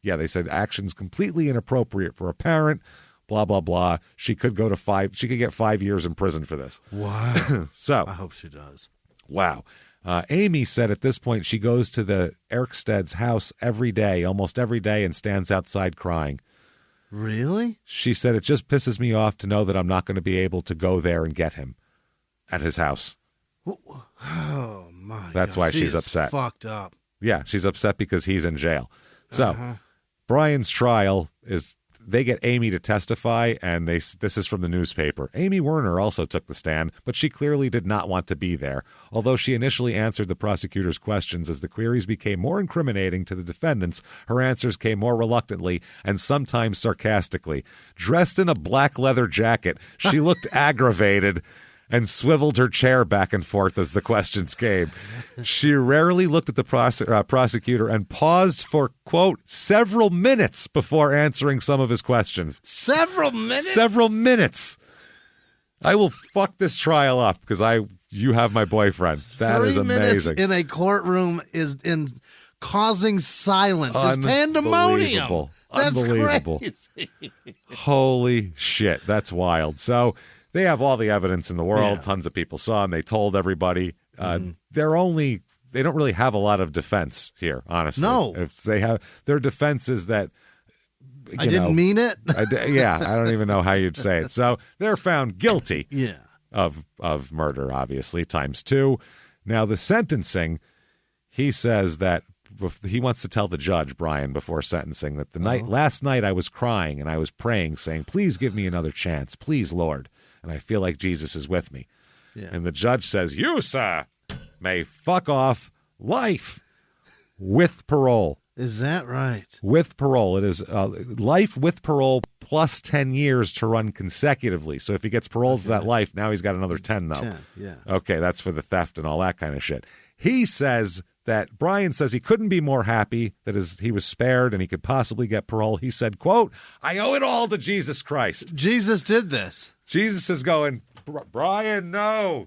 they said actions completely inappropriate for a parent. Blah, blah, blah. She could get 5 years in prison for this. Wow. So I hope she does. Wow. Amy said at this point she goes to the Erksted's house every day, almost every day, and stands outside crying. Really? She said, it just pisses me off to know that I'm not going to be able to go there and get him at his house. Oh, my That's God. why She she's is upset. Fucked up. Yeah, she's upset because he's in jail. So Brian's trial is, they get Amy to testify, and this is from the newspaper. Amy Werner also took the stand, but she clearly did not want to be there. Although she initially answered the prosecutor's questions, as the queries became more incriminating to the defendants, her answers came more reluctantly and sometimes sarcastically. Dressed in a black leather jacket, she looked aggravated and swiveled her chair back and forth as the questions came. She rarely looked at the prosecutor and paused for, quote, several minutes before answering some of his questions. Several minutes? Several minutes. I will fuck this trial up because you have my boyfriend. That is 3 minutes amazing. in a courtroom is causing silence. It's pandemonium. That's Unbelievable. crazy. Holy shit. That's wild. So they have all the evidence in the world. Yeah. Tons of people saw him. They told everybody. They don't really have a lot of defense here, honestly. No. If they have, their defense is that, I didn't mean it. I don't even know how you'd say it. So they're found guilty Yeah. of murder, obviously, ×2. Now, the sentencing, he says that he wants to tell the judge, Brian, before sentencing, that last night I was crying and I was praying, saying, please give me another chance. Please, Lord. And I feel like Jesus is with me. Yeah. And the judge says, you, sir, may fuck off life with parole. Is that right? With parole. It is life with parole plus 10 years to run consecutively. So if he gets paroled for that life, now he's got another 10, though. 10, yeah. Okay, that's for the theft and all that kind of shit. He says that Brian says he couldn't be more happy that he was spared and he could possibly get parole. He said, quote, I owe it all to Jesus Christ. Jesus did this. Jesus is going, Brian, no.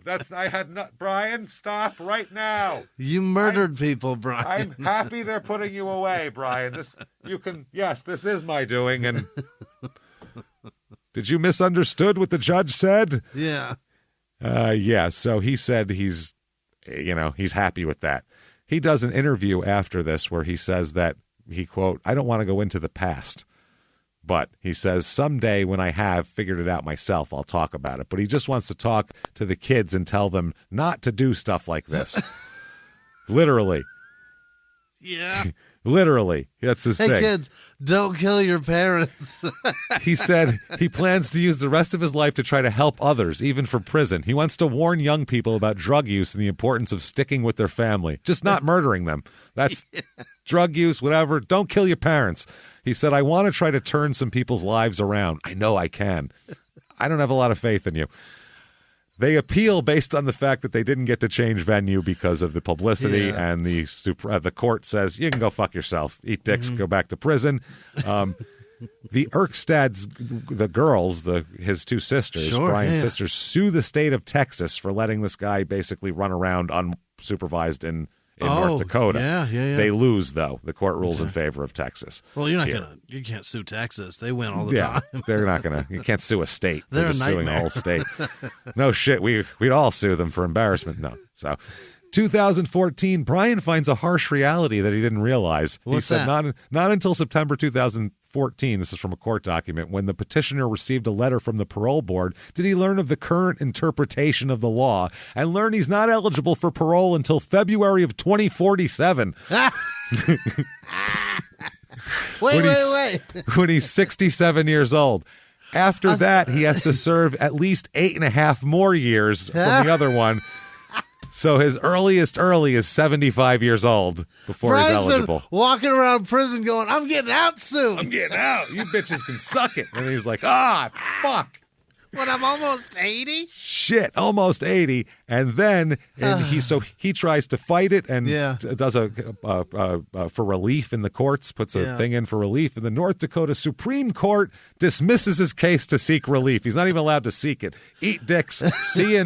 Brian, stop right now. You murdered people, Brian. I'm happy they're putting you away, Brian. This is my doing. And did you misunderstood what the judge said? Yeah. Yeah. So he said he's happy with that. He does an interview after this where he says that he, quote, I don't want to go into the past. But he says, someday when I have figured it out myself, I'll talk about it. But he just wants to talk to the kids and tell them not to do stuff like this. Literally. Yeah. Literally. That's his thing. Hey, kids, don't kill your parents. He said he plans to use the rest of his life to try to help others, even for prison. He wants to warn young people about drug use and the importance of sticking with their family, just not murdering them. That's drug use, whatever. Don't kill your parents. He said, I want to try to turn some people's lives around. I know I can. I don't have a lot of faith in you. They appeal based on the fact that they didn't get to change venue because of the publicity, and the court says, you can go fuck yourself. Eat dicks, go back to prison. The Erkstads, the girls, his two sisters, Brian's sisters, sue the state of Texas for letting this guy basically run around unsupervised in North Dakota. Yeah. They lose, though. The court rules in favor of Texas. Well, you can't sue Texas. They win all the time. They're not going to, you can't sue a state. They're just a suing the nightmare. whole state. No shit. We'd all sue them for embarrassment. No. So 2014, Brian finds a harsh reality that he didn't realize. What's he said that? not until September 2014, this is from a court document, when the petitioner received a letter from the parole board, did he learn of the current interpretation of the law and learn he's not eligible for parole until February of 2047. Wait. When he's 67 years old. After that, he has to serve at least 8.5 more years from the other one. So his earliest is 75 years old before Brian's he's eligible. been walking around prison going, I'm getting out soon. I'm getting out. You bitches can suck it. And he's like, fuck. When I'm almost 80? Shit, almost 80. And then he tries to fight it and does for relief in the courts, puts a thing in for relief. And the North Dakota Supreme Court dismisses his case to seek relief. He's not even allowed to seek it. Eat dicks. See you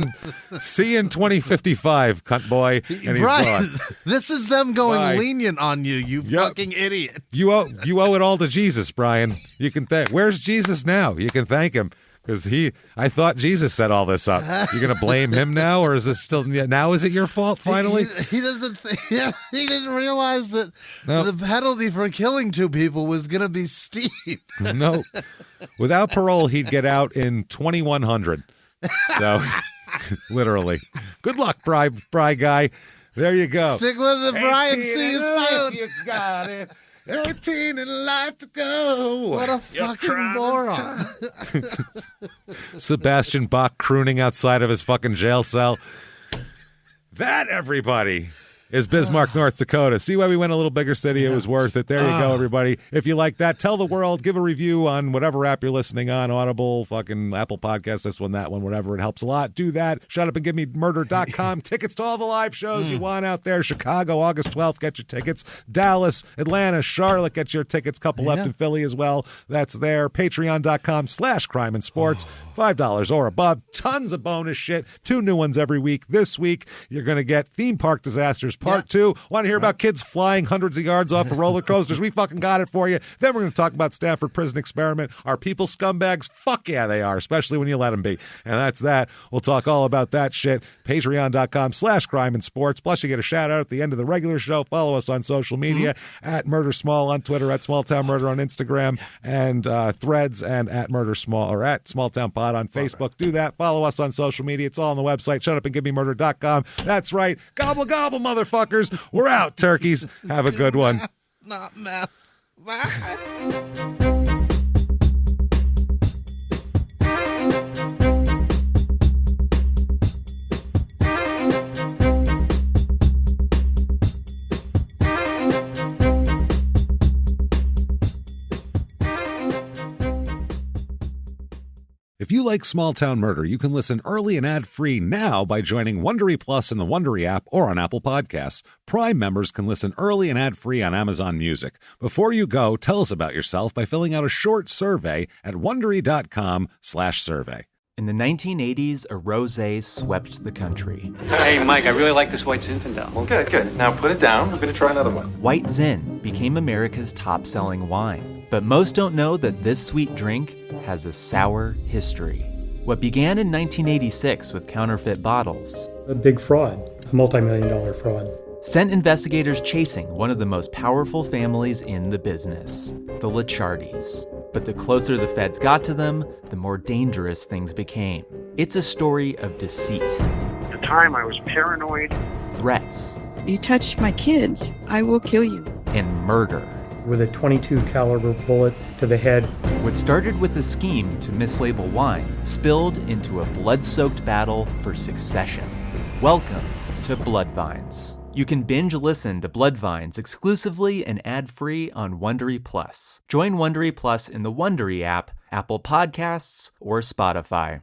in 2055, cunt boy. And he's Brian, gone. this is them going Bye. lenient on you, you fucking idiot. You owe it all to Jesus, Brian. You can thank. Where's Jesus now? You can thank him. Because I thought Jesus set all this up. You're going to blame him now, or is this still, now is it your fault finally? He doesn't, he didn't realize that the penalty for killing two people was going to be steep. No. Without parole, he'd get out in 2100. So, literally. Good luck, Bry guy. There you go. Stick with it, Brian. See you soon. You got it. 18 in life to go. What a fucking moron. Sebastian Bach crooning outside of his fucking jail cell. That, everybody, is Bismarck, North Dakota. See why we went a little bigger city? It was worth it. There you go, everybody. If you like that, tell the world. Give a review on whatever app you're listening on. Audible, fucking Apple Podcasts, this one, that one, whatever. It helps a lot. Do that. Shut up and give me murder.com. Tickets to all the live shows you want out there. Chicago, August 12th. Get your tickets. Dallas, Atlanta, Charlotte. Get your tickets. Couple left in Philly as well. That's there. Patreon.com/crime and sports. $5 or above. Tons of bonus shit. 2 new ones every week. This week, you're going to get Theme Park Disasters Part 2. Want to hear about kids flying hundreds of yards off of roller coasters? We fucking got it for you. Then we're going to talk about Stanford Prison Experiment. Are people scumbags? Fuck yeah, they are, especially when you let them be. And that's that. We'll talk all about that shit. Patreon.com/crime and sports. Plus, you get a shout out at the end of the regular show. Follow us on social media at Murder Small on Twitter, at Small Town Murder on Instagram, and Threads, and at Murder Small, or at Small Town Pod on Facebook. Do that. Follow us on social media. It's all on the website. Shutupandgivememurder.com. That's right. Gobble, gobble, motherfuckers. We're out, turkeys. Have a good one. Not meth. If you like Small Town Murder, you can listen early and ad-free now by joining Wondery Plus in the Wondery app or on Apple Podcasts. Prime members can listen early and ad-free on Amazon Music. Before you go, tell us about yourself by filling out a short survey at Wondery.com/survey. In the 1980s, a rosé swept the country. Hey, Mike, I really like this White Zinfandel. Well, good. Now put it down. We're going to try another one. White Zin became America's top-selling wine. But most don't know that this sweet drink has a sour history. What began in 1986 with counterfeit bottles, a big fraud, a multi-million-dollar fraud, sent investigators chasing one of the most powerful families in the business, the Licciardis. But the closer the feds got to them, the more dangerous things became. It's a story of deceit. At the time, I was paranoid. Threats. You touch my kids, I will kill you. And murder. With a .22 caliber bullet to the head. What started with a scheme to mislabel wine spilled into a blood-soaked battle for succession. Welcome to Bloodvines. You can binge listen to Bloodvines exclusively and ad-free on Wondery Plus. Join Wondery Plus in the Wondery app, Apple Podcasts, or Spotify.